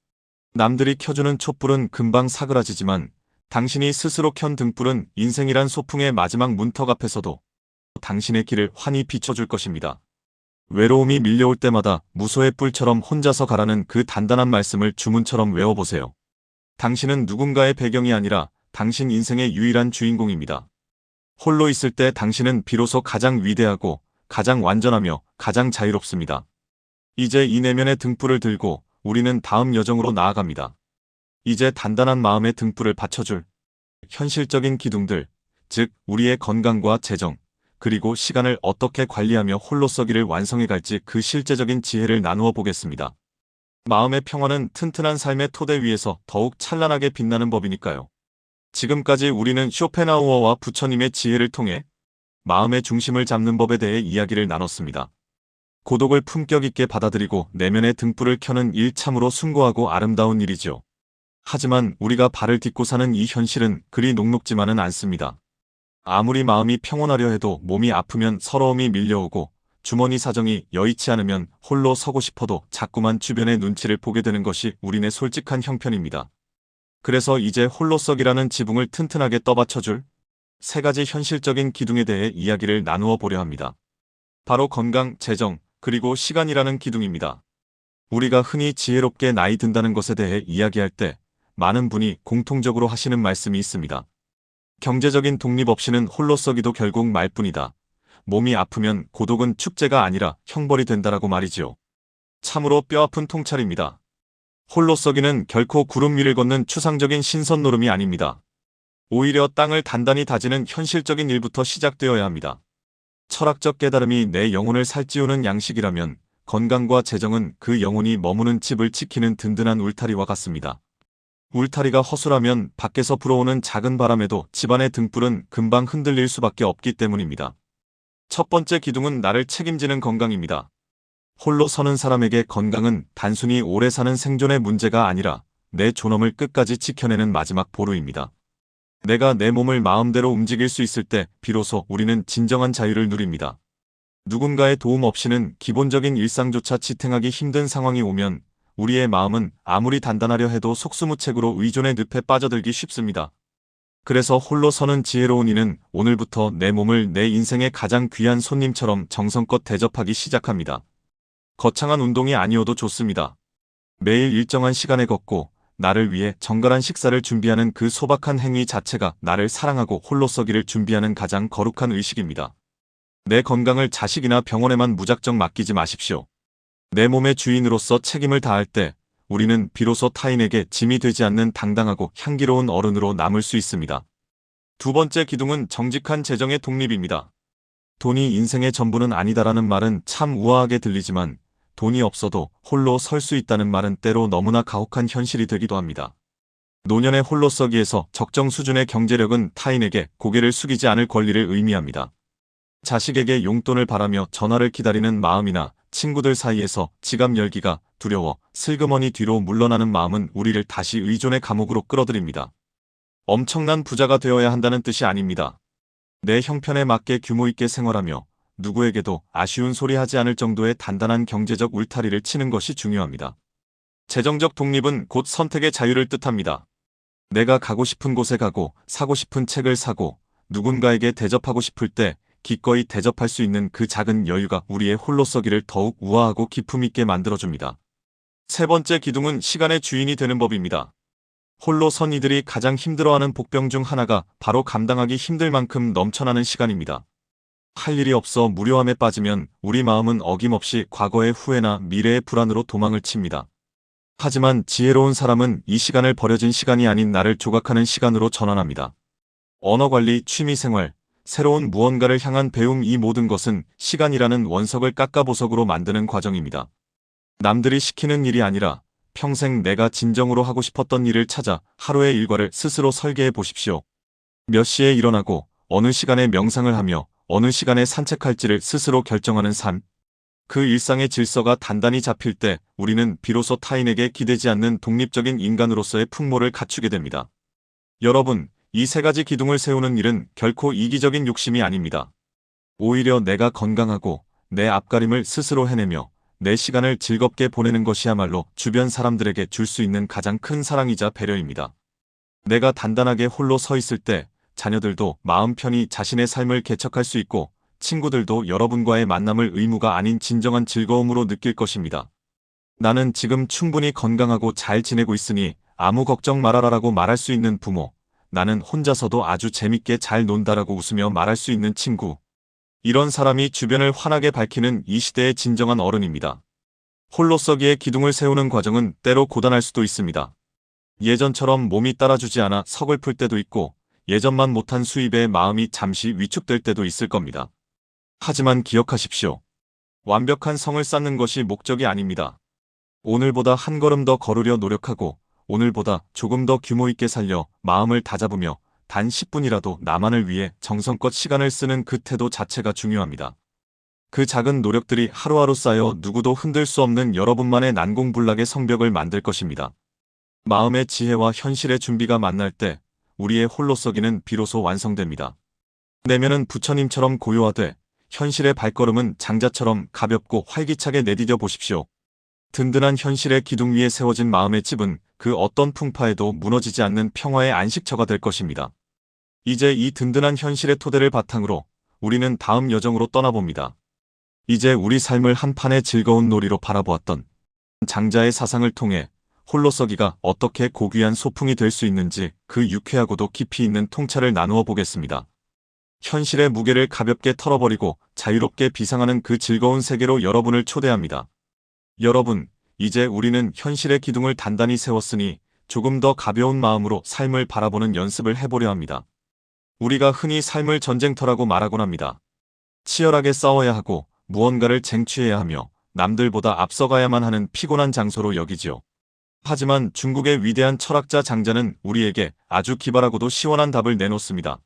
남들이 켜주는 촛불은 금방 사그라지지만 당신이 스스로 켠 등불은 인생이란 소풍의 마지막 문턱 앞에서도 당신의 길을 환히 비춰줄 것입니다. 외로움이 밀려올 때마다 무소의 뿔처럼 혼자서 가라는 그 단단한 말씀을 주문처럼 외워보세요. 당신은 누군가의 배경이 아니라 당신 인생의 유일한 주인공입니다. 홀로 있을 때 당신은 비로소 가장 위대하고 가장 완전하며 가장 자유롭습니다. 이제 이 내면의 등불을 들고 우리는 다음 여정으로 나아갑니다. 이제 단단한 마음의 등불을 받쳐줄 현실적인 기둥들, 즉 우리의 건강과 재정, 그리고 시간을 어떻게 관리하며 홀로서기를 완성해 갈지 그 실제적인 지혜를 나누어 보겠습니다. 마음의 평화는 튼튼한 삶의 토대 위에서 더욱 찬란하게 빛나는 법이니까요. 지금까지 우리는 쇼펜하우어와 부처님의 지혜를 통해 마음의 중심을 잡는 법에 대해 이야기를 나눴습니다. 고독을 품격 있게 받아들이고 내면의 등불을 켜는 일 참으로 숭고하고 아름다운 일이죠. 하지만 우리가 발을 딛고 사는 이 현실은 그리 녹록지만은 않습니다. 아무리 마음이 평온하려 해도 몸이 아프면 서러움이 밀려오고 주머니 사정이 여의치 않으면 홀로 서고 싶어도 자꾸만 주변의 눈치를 보게 되는 것이 우리네 솔직한 형편입니다. 그래서 이제 홀로서기라는 지붕을 튼튼하게 떠받쳐줄 세 가지 현실적인 기둥에 대해 이야기를 나누어 보려 합니다. 바로 건강, 재정, 그리고 시간이라는 기둥입니다. 우리가 흔히 지혜롭게 나이 든다는 것에 대해 이야기할 때 많은 분이 공통적으로 하시는 말씀이 있습니다. 경제적인 독립 없이는 홀로서기도 결국 말뿐이다. 몸이 아프면 고독은 축제가 아니라 형벌이 된다라고 말이지요. 참으로 뼈아픈 통찰입니다. 홀로서기는 결코 구름 위를 걷는 추상적인 신선 노름이 아닙니다. 오히려 땅을 단단히 다지는 현실적인 일부터 시작되어야 합니다. 철학적 깨달음이 내 영혼을 살찌우는 양식이라면 건강과 재정은 그 영혼이 머무는 집을 지키는 든든한 울타리와 같습니다. 울타리가 허술하면 밖에서 불어오는 작은 바람에도 집안의 등불은 금방 흔들릴 수밖에 없기 때문입니다. 첫 번째 기둥은 나를 책임지는 건강입니다. 홀로 서는 사람에게 건강은 단순히 오래 사는 생존의 문제가 아니라 내 존엄을 끝까지 지켜내는 마지막 보루입니다. 내가 내 몸을 마음대로 움직일 수 있을 때 비로소 우리는 진정한 자유를 누립니다. 누군가의 도움 없이는 기본적인 일상조차 지탱하기 힘든 상황이 오면 우리의 마음은 아무리 단단하려 해도 속수무책으로 의존의 늪에 빠져들기 쉽습니다. 그래서 홀로 서는 지혜로운 이는 오늘부터 내 몸을 내 인생의 가장 귀한 손님처럼 정성껏 대접하기 시작합니다. 거창한 운동이 아니어도 좋습니다. 매일 일정한 시간에 걷고 나를 위해 정갈한 식사를 준비하는 그 소박한 행위 자체가 나를 사랑하고 홀로서기를 준비하는 가장 거룩한 의식입니다. 내 건강을 자식이나 병원에만 무작정 맡기지 마십시오. 내 몸의 주인으로서 책임을 다할 때 우리는 비로소 타인에게 짐이 되지 않는 당당하고 향기로운 어른으로 남을 수 있습니다. 두 번째 기둥은 정직한 재정의 독립입니다. 돈이 인생의 전부는 아니다라는 말은 참 우아하게 들리지만 돈이 없어도 홀로 설 수 있다는 말은 때로 너무나 가혹한 현실이 되기도 합니다. 노년의 홀로서기에서 적정 수준의 경제력은 타인에게 고개를 숙이지 않을 권리를 의미합니다. 자식에게 용돈을 바라며 전화를 기다리는 마음이나 친구들 사이에서 지갑 열기가 두려워 슬그머니 뒤로 물러나는 마음은 우리를 다시 의존의 감옥으로 끌어들입니다. 엄청난 부자가 되어야 한다는 뜻이 아닙니다. 내 형편에 맞게 규모 있게 생활하며 누구에게도 아쉬운 소리 하지 않을 정도의 단단한 경제적 울타리를 치는 것이 중요합니다. 재정적 독립은 곧 선택의 자유를 뜻합니다. 내가 가고 싶은 곳에 가고 사고 싶은 책을 사고 누군가에게 대접하고 싶을 때 기꺼이 대접할 수 있는 그 작은 여유가 우리의 홀로서기를 더욱 우아하고 기품 있게 만들어줍니다. 세 번째 기둥은 시간의 주인이 되는 법입니다. 홀로 선 이들이 가장 힘들어하는 복병 중 하나가 바로 감당하기 힘들 만큼 넘쳐나는 시간입니다. 할 일이 없어 무료함에 빠지면 우리 마음은 어김없이 과거의 후회나 미래의 불안으로 도망을 칩니다. 하지만 지혜로운 사람은 이 시간을 버려진 시간이 아닌 나를 조각하는 시간으로 전환합니다. 언어관리, 취미생활, 새로운 무언가를 향한 배움, 이 모든 것은 시간이라는 원석을 깎아보석으로 만드는 과정입니다. 남들이 시키는 일이 아니라 평생 내가 진정으로 하고 싶었던 일을 찾아 하루의 일과를 스스로 설계해 보십시오. 몇 시에 일어나고 어느 시간에 명상을 하며 어느 시간에 산책할지를 스스로 결정하는 삶. 그 일상의 질서가 단단히 잡힐 때 우리는 비로소 타인에게 기대지 않는 독립적인 인간으로서의 풍모를 갖추게 됩니다. 여러분, 이 세 가지 기둥을 세우는 일은 결코 이기적인 욕심이 아닙니다. 오히려 내가 건강하고 내 앞가림을 스스로 해내며 내 시간을 즐겁게 보내는 것이야말로 주변 사람들에게 줄 수 있는 가장 큰 사랑이자 배려입니다. 내가 단단하게 홀로 서 있을 때 자녀들도 마음 편히 자신의 삶을 개척할 수 있고 친구들도 여러분과의 만남을 의무가 아닌 진정한 즐거움으로 느낄 것입니다. 나는 지금 충분히 건강하고 잘 지내고 있으니 아무 걱정 말아라라고 말할 수 있는 부모, 나는 혼자서도 아주 재밌게 잘 논다라고 웃으며 말할 수 있는 친구. 이런 사람이 주변을 환하게 밝히는 이 시대의 진정한 어른입니다. 홀로서기의 기둥을 세우는 과정은 때로 고단할 수도 있습니다. 예전처럼 몸이 따라주지 않아 서글플 때도 있고 예전만 못한 수입에 마음이 잠시 위축될 때도 있을 겁니다. 하지만 기억하십시오. 완벽한 성을 쌓는 것이 목적이 아닙니다. 오늘보다 한 걸음 더 걸으려 노력하고 오늘보다 조금 더 규모 있게 살려 마음을 다잡으며 단 10분이라도 나만을 위해 정성껏 시간을 쓰는 그 태도 자체가 중요합니다. 그 작은 노력들이 하루하루 쌓여 누구도 흔들 수 없는 여러분만의 난공불락의 성벽을 만들 것입니다. 마음의 지혜와 현실의 준비가 만날 때 우리의 홀로서기는 비로소 완성됩니다. 내면은 부처님처럼 고요하되 현실의 발걸음은 장자처럼 가볍고 활기차게 내디뎌 보십시오. 든든한 현실의 기둥 위에 세워진 마음의 집은 그 어떤 풍파에도 무너지지 않는 평화의 안식처가 될 것입니다. 이제 이 든든한 현실의 토대를 바탕으로 우리는 다음 여정으로 떠나봅니다. 이제 우리 삶을 한 판의 즐거운 놀이로 바라보았던 장자의 사상을 통해 홀로서기가 어떻게 고귀한 소풍이 될 수 있는지 그 유쾌하고도 깊이 있는 통찰을 나누어 보겠습니다. 현실의 무게를 가볍게 털어버리고 자유롭게 비상하는 그 즐거운 세계로 여러분을 초대합니다. 여러분, 이제 우리는 현실의 기둥을 단단히 세웠으니 조금 더 가벼운 마음으로 삶을 바라보는 연습을 해보려 합니다. 우리가 흔히 삶을 전쟁터라고 말하곤 합니다. 치열하게 싸워야 하고 무언가를 쟁취해야 하며 남들보다 앞서가야만 하는 피곤한 장소로 여기지요. 하지만 중국의 위대한 철학자 장자는 우리에게 아주 기발하고도 시원한 답을 내놓습니다.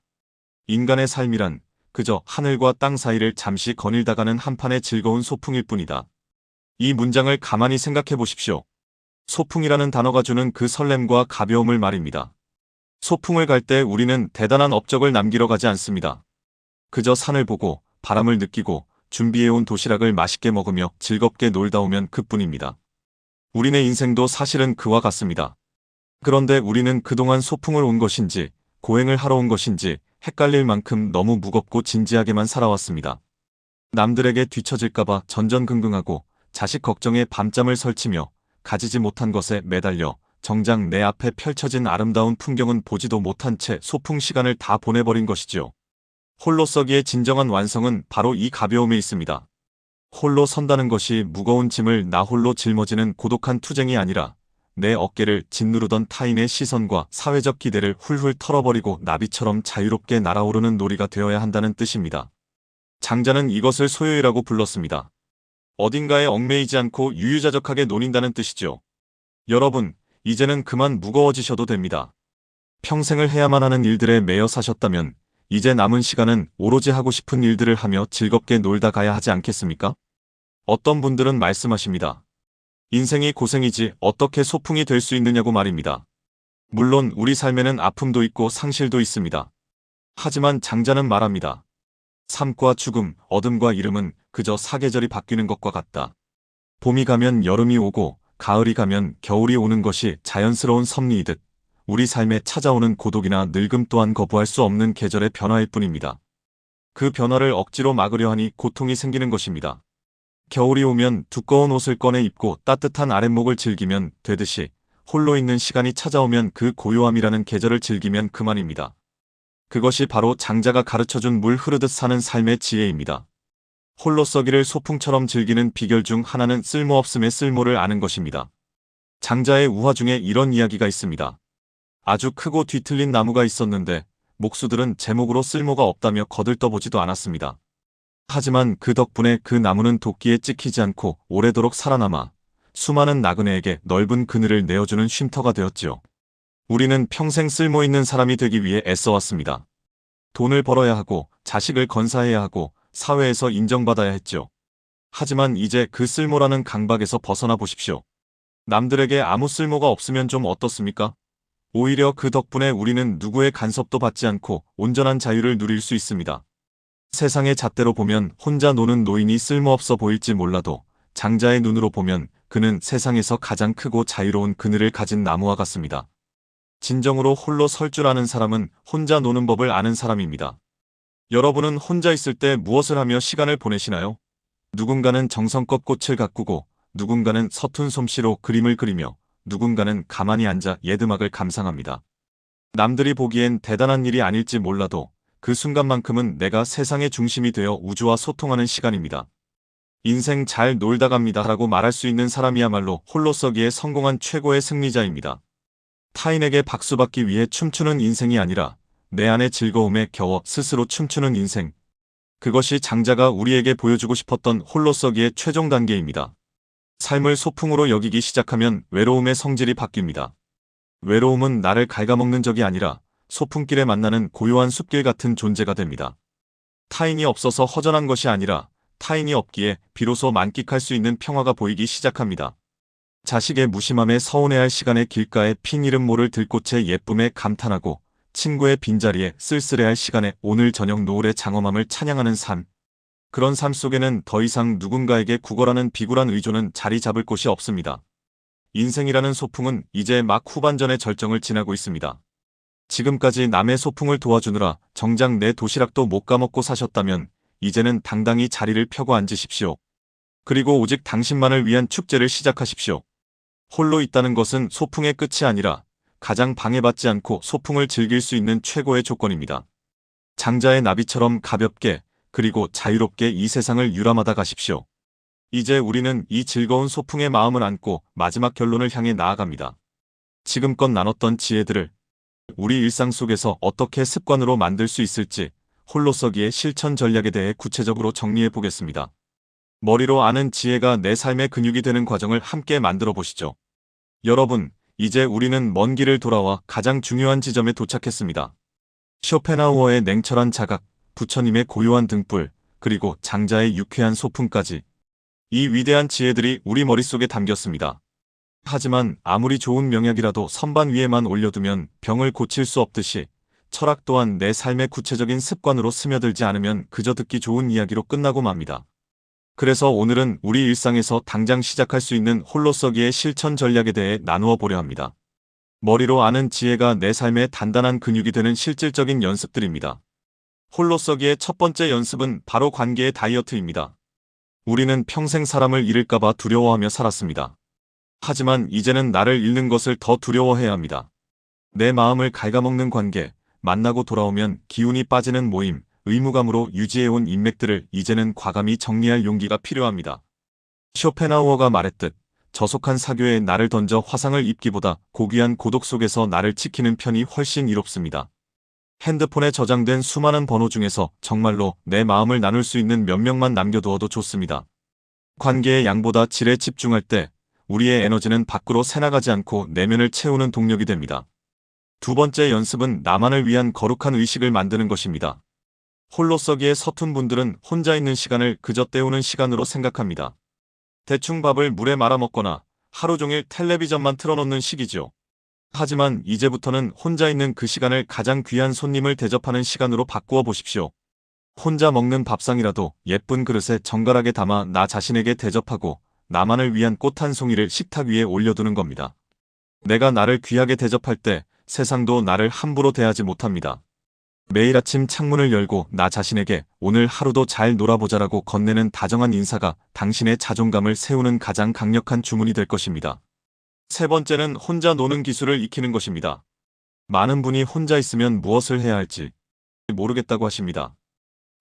인간의 삶이란 그저 하늘과 땅 사이를 잠시 거닐다가는 한판의 즐거운 소풍일 뿐이다. 이 문장을 가만히 생각해 보십시오. 소풍이라는 단어가 주는 그 설렘과 가벼움을 말입니다. 소풍을 갈 때 우리는 대단한 업적을 남기러 가지 않습니다. 그저 산을 보고 바람을 느끼고 준비해온 도시락을 맛있게 먹으며 즐겁게 놀다 오면 그뿐입니다. 우리네 인생도 사실은 그와 같습니다. 그런데 우리는 그동안 소풍을 온 것인지 고행을 하러 온 것인지 헷갈릴 만큼 너무 무겁고 진지하게만 살아왔습니다. 남들에게 뒤처질까봐 전전긍긍하고 자식 걱정에 밤잠을 설치며 가지지 못한 것에 매달려 정작 내 앞에 펼쳐진 아름다운 풍경은 보지도 못한 채 소풍 시간을 다 보내버린 것이지요. 홀로서기의 진정한 완성은 바로 이 가벼움에 있습니다. 홀로 선다는 것이 무거운 짐을 나 홀로 짊어지는 고독한 투쟁이 아니라 내 어깨를 짓누르던 타인의 시선과 사회적 기대를 훌훌 털어버리고 나비처럼 자유롭게 날아오르는 놀이가 되어야 한다는 뜻입니다. 장자는 이것을 소요이라고 불렀습니다. 어딘가에 얽매이지 않고 유유자적하게 노닌다는 뜻이죠. 여러분, 이제는 그만 무거워지셔도 됩니다. 평생을 해야만 하는 일들에 매여 사셨다면 이제 남은 시간은 오로지 하고 싶은 일들을 하며 즐겁게 놀다 가야 하지 않겠습니까? 어떤 분들은 말씀하십니다. 인생이 고생이지 어떻게 소풍이 될 수 있느냐고 말입니다. 물론 우리 삶에는 아픔도 있고 상실도 있습니다. 하지만 장자는 말합니다. 삶과 죽음, 어둠과 이름은 그저 사계절이 바뀌는 것과 같다. 봄이 가면 여름이 오고 가을이 가면 겨울이 오는 것이 자연스러운 섭리이듯 우리 삶에 찾아오는 고독이나 늙음 또한 거부할 수 없는 계절의 변화일 뿐입니다. 그 변화를 억지로 막으려 하니 고통이 생기는 것입니다. 겨울이 오면 두꺼운 옷을 꺼내 입고 따뜻한 아랫목을 즐기면 되듯이 홀로 있는 시간이 찾아오면 그 고요함이라는 계절을 즐기면 그만입니다. 그것이 바로 장자가 가르쳐준 물 흐르듯 사는 삶의 지혜입니다. 홀로서기를 소풍처럼 즐기는 비결 중 하나는 쓸모없음의 쓸모를 아는 것입니다. 장자의 우화 중에 이런 이야기가 있습니다. 아주 크고 뒤틀린 나무가 있었는데 목수들은 제목으로 쓸모가 없다며 거들떠보지도 않았습니다. 하지만 그 덕분에 그 나무는 도끼에 찍히지 않고 오래도록 살아남아 수많은 나그네에게 넓은 그늘을 내어주는 쉼터가 되었지요. 우리는 평생 쓸모있는 사람이 되기 위해 애써왔습니다. 돈을 벌어야 하고 자식을 건사해야 하고 사회에서 인정받아야 했죠. 하지만 이제 그 쓸모라는 강박에서 벗어나 보십시오. 남들에게 아무 쓸모가 없으면 좀 어떻습니까? 오히려 그 덕분에 우리는 누구의 간섭도 받지 않고 온전한 자유를 누릴 수 있습니다. 세상의 잣대로 보면 혼자 노는 노인이 쓸모없어 보일지 몰라도 장자의 눈으로 보면 그는 세상에서 가장 크고 자유로운 그늘을 가진 나무와 같습니다. 진정으로 홀로 설 줄 아는 사람은 혼자 노는 법을 아는 사람입니다. 여러분은 혼자 있을 때 무엇을 하며 시간을 보내시나요? 누군가는 정성껏 꽃을 가꾸고 누군가는 서툰 솜씨로 그림을 그리며 누군가는 가만히 앉아 예드막을 감상합니다. 남들이 보기엔 대단한 일이 아닐지 몰라도 그 순간만큼은 내가 세상의 중심이 되어 우주와 소통하는 시간입니다. 인생 잘 놀다 갑니다 라고 말할 수 있는 사람이야말로 홀로서기에 성공한 최고의 승리자입니다. 타인에게 박수받기 위해 춤추는 인생이 아니라 내 안의 즐거움에 겨워 스스로 춤추는 인생. 그것이 장자가 우리에게 보여주고 싶었던 홀로서기의 최종 단계입니다. 삶을 소풍으로 여기기 시작하면 외로움의 성질이 바뀝니다. 외로움은 나를 갉아먹는 적이 아니라 소풍길에 만나는 고요한 숲길 같은 존재가 됩니다. 타인이 없어서 허전한 것이 아니라 타인이 없기에 비로소 만끽할 수 있는 평화가 보이기 시작합니다. 자식의 무심함에 서운해할 시간에 길가에 핀 이름 모를 들꽃의 예쁨에 감탄하고 친구의 빈자리에 쓸쓸해할 시간에 오늘 저녁 노을의 장엄함을 찬양하는 삶. 그런 삶 속에는 더 이상 누군가에게 구걸하는 비굴한 의존은 자리 잡을 곳이 없습니다. 인생이라는 소풍은 이제 막 후반전의 절정을 지나고 있습니다. 지금까지 남의 소풍을 도와주느라 정작 내 도시락도 못 까먹고 사셨다면 이제는 당당히 자리를 펴고 앉으십시오. 그리고 오직 당신만을 위한 축제를 시작하십시오. 홀로 있다는 것은 소풍의 끝이 아니라 가장 방해받지 않고 소풍을 즐길 수 있는 최고의 조건입니다. 장자의 나비처럼 가볍게 그리고 자유롭게 이 세상을 유람하다 가십시오. 이제 우리는 이 즐거운 소풍의 마음을 안고 마지막 결론을 향해 나아갑니다. 지금껏 나눴던 지혜들을 우리 일상 속에서 어떻게 습관으로 만들 수 있을지 홀로서기의 실천 전략에 대해 구체적으로 정리해 보겠습니다. 머리로 아는 지혜가 내 삶의 근육이 되는 과정을 함께 만들어 보시죠. 여러분, 이제 우리는 먼 길을 돌아와 가장 중요한 지점에 도착했습니다. 쇼펜하우어의 냉철한 자각, 부처님의 고요한 등불, 그리고 장자의 유쾌한 소풍까지. 이 위대한 지혜들이 우리 머릿속에 담겼습니다. 하지만 아무리 좋은 명약이라도 선반 위에만 올려두면 병을 고칠 수 없듯이 철학 또한 내 삶의 구체적인 습관으로 스며들지 않으면 그저 듣기 좋은 이야기로 끝나고 맙니다. 그래서 오늘은 우리 일상에서 당장 시작할 수 있는 홀로서기의 실천 전략에 대해 나누어 보려 합니다. 머리로 아는 지혜가 내 삶의 단단한 근육이 되는 실질적인 연습들입니다. 홀로서기의 첫 번째 연습은 바로 관계의 다이어트입니다. 우리는 평생 사람을 잃을까봐 두려워하며 살았습니다. 하지만 이제는 나를 잃는 것을 더 두려워해야 합니다. 내 마음을 갉아먹는 관계, 만나고 돌아오면 기운이 빠지는 모임, 의무감으로 유지해온 인맥들을 이제는 과감히 정리할 용기가 필요합니다. 쇼펜하우어가 말했듯 저속한 사교에 나를 던져 화상을 입기보다 고귀한 고독 속에서 나를 지키는 편이 훨씬 이롭습니다. 핸드폰에 저장된 수많은 번호 중에서 정말로 내 마음을 나눌 수 있는 몇 명만 남겨두어도 좋습니다. 관계의 양보다 질에 집중할 때 우리의 에너지는 밖으로 새나가지 않고 내면을 채우는 동력이 됩니다. 두 번째 연습은 나만을 위한 거룩한 의식을 만드는 것입니다. 홀로서기에 서툰 분들은 혼자 있는 시간을 그저 때우는 시간으로 생각합니다. 대충 밥을 물에 말아 먹거나 하루 종일 텔레비전만 틀어놓는 시기죠. 하지만 이제부터는 혼자 있는 그 시간을 가장 귀한 손님을 대접하는 시간으로 바꾸어 보십시오. 혼자 먹는 밥상이라도 예쁜 그릇에 정갈하게 담아 나 자신에게 대접하고 나만을 위한 꽃 한 송이를 식탁 위에 올려두는 겁니다. 내가 나를 귀하게 대접할 때 세상도 나를 함부로 대하지 못합니다. 매일 아침 창문을 열고 나 자신에게 오늘 하루도 잘 놀아보자라고 건네는 다정한 인사가 당신의 자존감을 세우는 가장 강력한 주문이 될 것입니다. 세 번째는 혼자 노는 기술을 익히는 것입니다. 많은 분이 혼자 있으면 무엇을 해야 할지 모르겠다고 하십니다.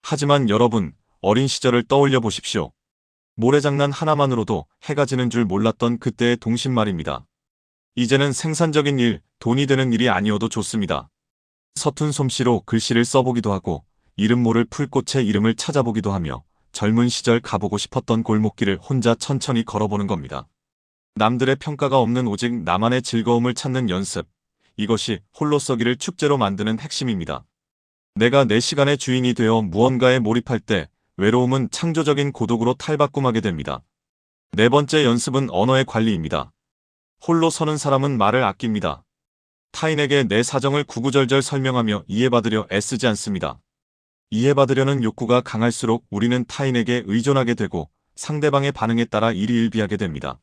하지만 여러분, 어린 시절을 떠올려 보십시오. 모래장난 하나만으로도 해가 지는 줄 몰랐던 그때의 동심 말입니다. 이제는 생산적인 일, 돈이 되는 일이 아니어도 좋습니다. 서툰 솜씨로 글씨를 써보기도 하고 이름 모를 풀꽃의 이름을 찾아보기도 하며 젊은 시절 가보고 싶었던 골목길을 혼자 천천히 걸어보는 겁니다. 남들의 평가가 없는 오직 나만의 즐거움을 찾는 연습, 이것이 홀로서기를 축제로 만드는 핵심입니다. 내가 내 시간의 주인이 되어 무언가에 몰입할 때 외로움은 창조적인 고독으로 탈바꿈하게 됩니다. 네 번째 연습은 언어의 관리입니다. 홀로 서는 사람은 말을 아낍니다. 타인에게 내 사정을 구구절절 설명하며 이해받으려 애쓰지 않습니다. 이해받으려는 욕구가 강할수록 우리는 타인에게 의존하게 되고 상대방의 반응에 따라 일희일비하게 됩니다.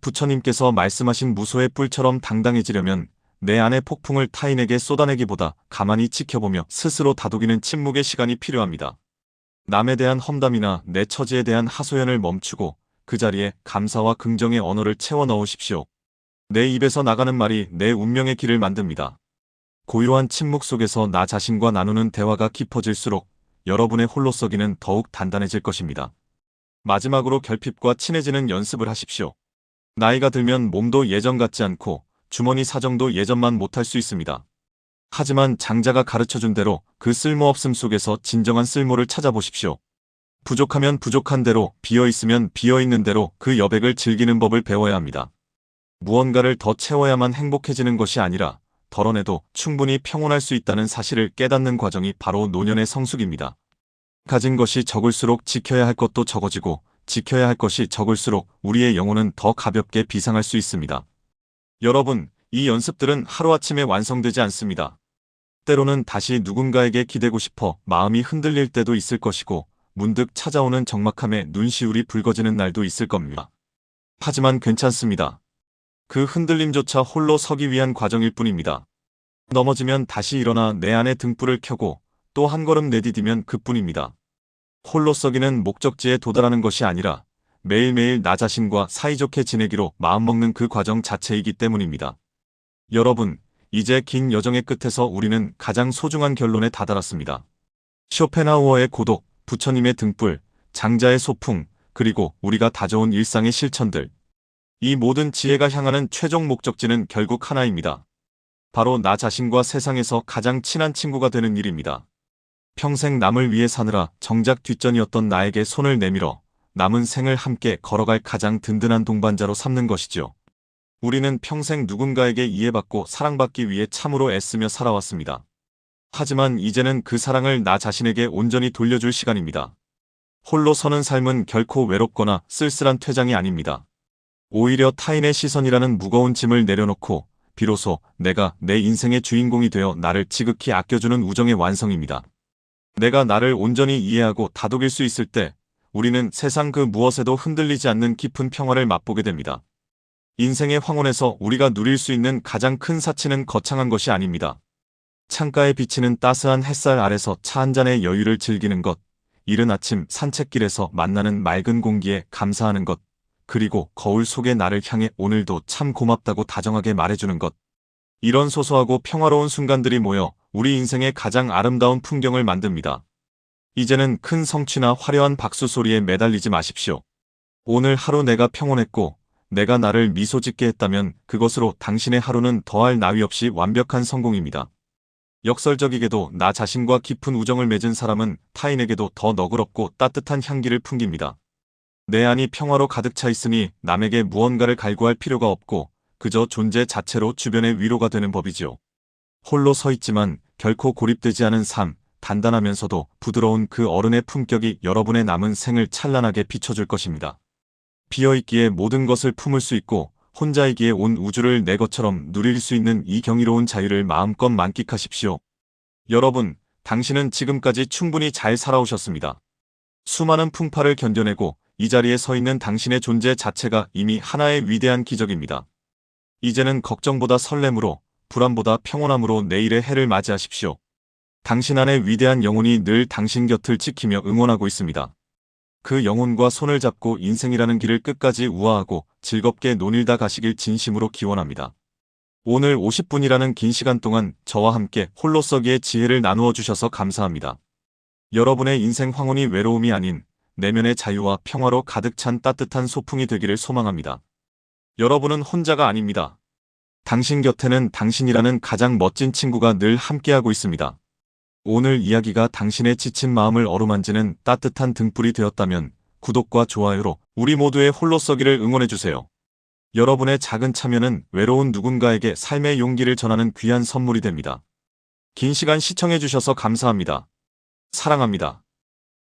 부처님께서 말씀하신 무소의 뿔처럼 당당해지려면 내 안의 폭풍을 타인에게 쏟아내기보다 가만히 지켜보며 스스로 다독이는 침묵의 시간이 필요합니다. 남에 대한 험담이나 내 처지에 대한 하소연을 멈추고 그 자리에 감사와 긍정의 언어를 채워 넣으십시오. 내 입에서 나가는 말이 내 운명의 길을 만듭니다. 고요한 침묵 속에서 나 자신과 나누는 대화가 깊어질수록 여러분의 홀로서기는 더욱 단단해질 것입니다. 마지막으로 결핍과 친해지는 연습을 하십시오. 나이가 들면 몸도 예전 같지 않고 주머니 사정도 예전만 못할 수 있습니다. 하지만 장자가 가르쳐준 대로 그 쓸모없음 속에서 진정한 쓸모를 찾아보십시오. 부족하면 부족한 대로, 비어있으면 비어있는 대로 그 여백을 즐기는 법을 배워야 합니다. 무언가를 더 채워야만 행복해지는 것이 아니라 덜어내도 충분히 평온할 수 있다는 사실을 깨닫는 과정이 바로 노년의 성숙입니다. 가진 것이 적을수록 지켜야 할 것도 적어지고 지켜야 할 것이 적을수록 우리의 영혼은 더 가볍게 비상할 수 있습니다. 여러분, 이 연습들은 하루아침에 완성되지 않습니다. 때로는 다시 누군가에게 기대고 싶어 마음이 흔들릴 때도 있을 것이고 문득 찾아오는 적막함에 눈시울이 붉어지는 날도 있을 겁니다. 하지만 괜찮습니다. 그 흔들림조차 홀로 서기 위한 과정일 뿐입니다. 넘어지면 다시 일어나 내 안에 등불을 켜고 또 한 걸음 내디디면 그뿐입니다. 홀로 서기는 목적지에 도달하는 것이 아니라 매일매일 나 자신과 사이좋게 지내기로 마음먹는 그 과정 자체이기 때문입니다. 여러분, 이제 긴 여정의 끝에서 우리는 가장 소중한 결론에 다다랐습니다. 쇼펜하우어의 고독, 부처님의 등불, 장자의 소풍, 그리고 우리가 다져온 일상의 실천들. 이 모든 지혜가 향하는 최종 목적지는 결국 하나입니다. 바로 나 자신과 세상에서 가장 친한 친구가 되는 일입니다. 평생 남을 위해 사느라 정작 뒷전이었던 나에게 손을 내밀어 남은 생을 함께 걸어갈 가장 든든한 동반자로 삼는 것이죠. 우리는 평생 누군가에게 이해받고 사랑받기 위해 참으로 애쓰며 살아왔습니다. 하지만 이제는 그 사랑을 나 자신에게 온전히 돌려줄 시간입니다. 홀로 서는 삶은 결코 외롭거나 쓸쓸한 퇴장이 아닙니다. 오히려 타인의 시선이라는 무거운 짐을 내려놓고 비로소 내가 내 인생의 주인공이 되어 나를 지극히 아껴주는 우정의 완성입니다. 내가 나를 온전히 이해하고 다독일 수 있을 때 우리는 세상 그 무엇에도 흔들리지 않는 깊은 평화를 맛보게 됩니다. 인생의 황혼에서 우리가 누릴 수 있는 가장 큰 사치는 거창한 것이 아닙니다. 창가에 비치는 따스한 햇살 아래서 차 한 잔의 여유를 즐기는 것, 이른 아침 산책길에서 만나는 맑은 공기에 감사하는 것, 그리고 거울 속의 나를 향해 오늘도 참 고맙다고 다정하게 말해주는 것. 이런 소소하고 평화로운 순간들이 모여 우리 인생의 가장 아름다운 풍경을 만듭니다. 이제는 큰 성취나 화려한 박수 소리에 매달리지 마십시오. 오늘 하루 내가 평온했고 내가 나를 미소 짓게 했다면 그것으로 당신의 하루는 더할 나위 없이 완벽한 성공입니다. 역설적이게도 나 자신과 깊은 우정을 맺은 사람은 타인에게도 더 너그럽고 따뜻한 향기를 풍깁니다. 내 안이 평화로 가득 차 있으니 남에게 무언가를 갈구할 필요가 없고 그저 존재 자체로 주변의 위로가 되는 법이지요. 홀로 서 있지만 결코 고립되지 않은 삶, 단단하면서도 부드러운 그 어른의 품격이 여러분의 남은 생을 찬란하게 비춰줄 것입니다. 비어있기에 모든 것을 품을 수 있고 혼자이기에 온 우주를 내 것처럼 누릴 수 있는 이 경이로운 자유를 마음껏 만끽하십시오. 여러분, 당신은 지금까지 충분히 잘 살아오셨습니다. 수많은 풍파를 견뎌내고 이 자리에 서 있는 당신의 존재 자체가 이미 하나의 위대한 기적입니다. 이제는 걱정보다 설렘으로, 불안보다 평온함으로 내일의 해를 맞이하십시오. 당신 안의 위대한 영혼이 늘 당신 곁을 지키며 응원하고 있습니다. 그 영혼과 손을 잡고 인생이라는 길을 끝까지 우아하고 즐겁게 논일다 가시길 진심으로 기원합니다. 오늘 50분이라는 긴 시간 동안 저와 함께 홀로서기의 지혜를 나누어 주셔서 감사합니다. 여러분의 인생 황혼이 외로움이 아닌 내면의 자유와 평화로 가득 찬 따뜻한 소풍이 되기를 소망합니다. 여러분은 혼자가 아닙니다. 당신 곁에는 당신이라는 가장 멋진 친구가 늘 함께하고 있습니다. 오늘 이야기가 당신의 지친 마음을 어루만지는 따뜻한 등불이 되었다면 구독과 좋아요로 우리 모두의 홀로서기를 응원해주세요. 여러분의 작은 참여는 외로운 누군가에게 삶의 용기를 전하는 귀한 선물이 됩니다. 긴 시간 시청해주셔서 감사합니다. 사랑합니다.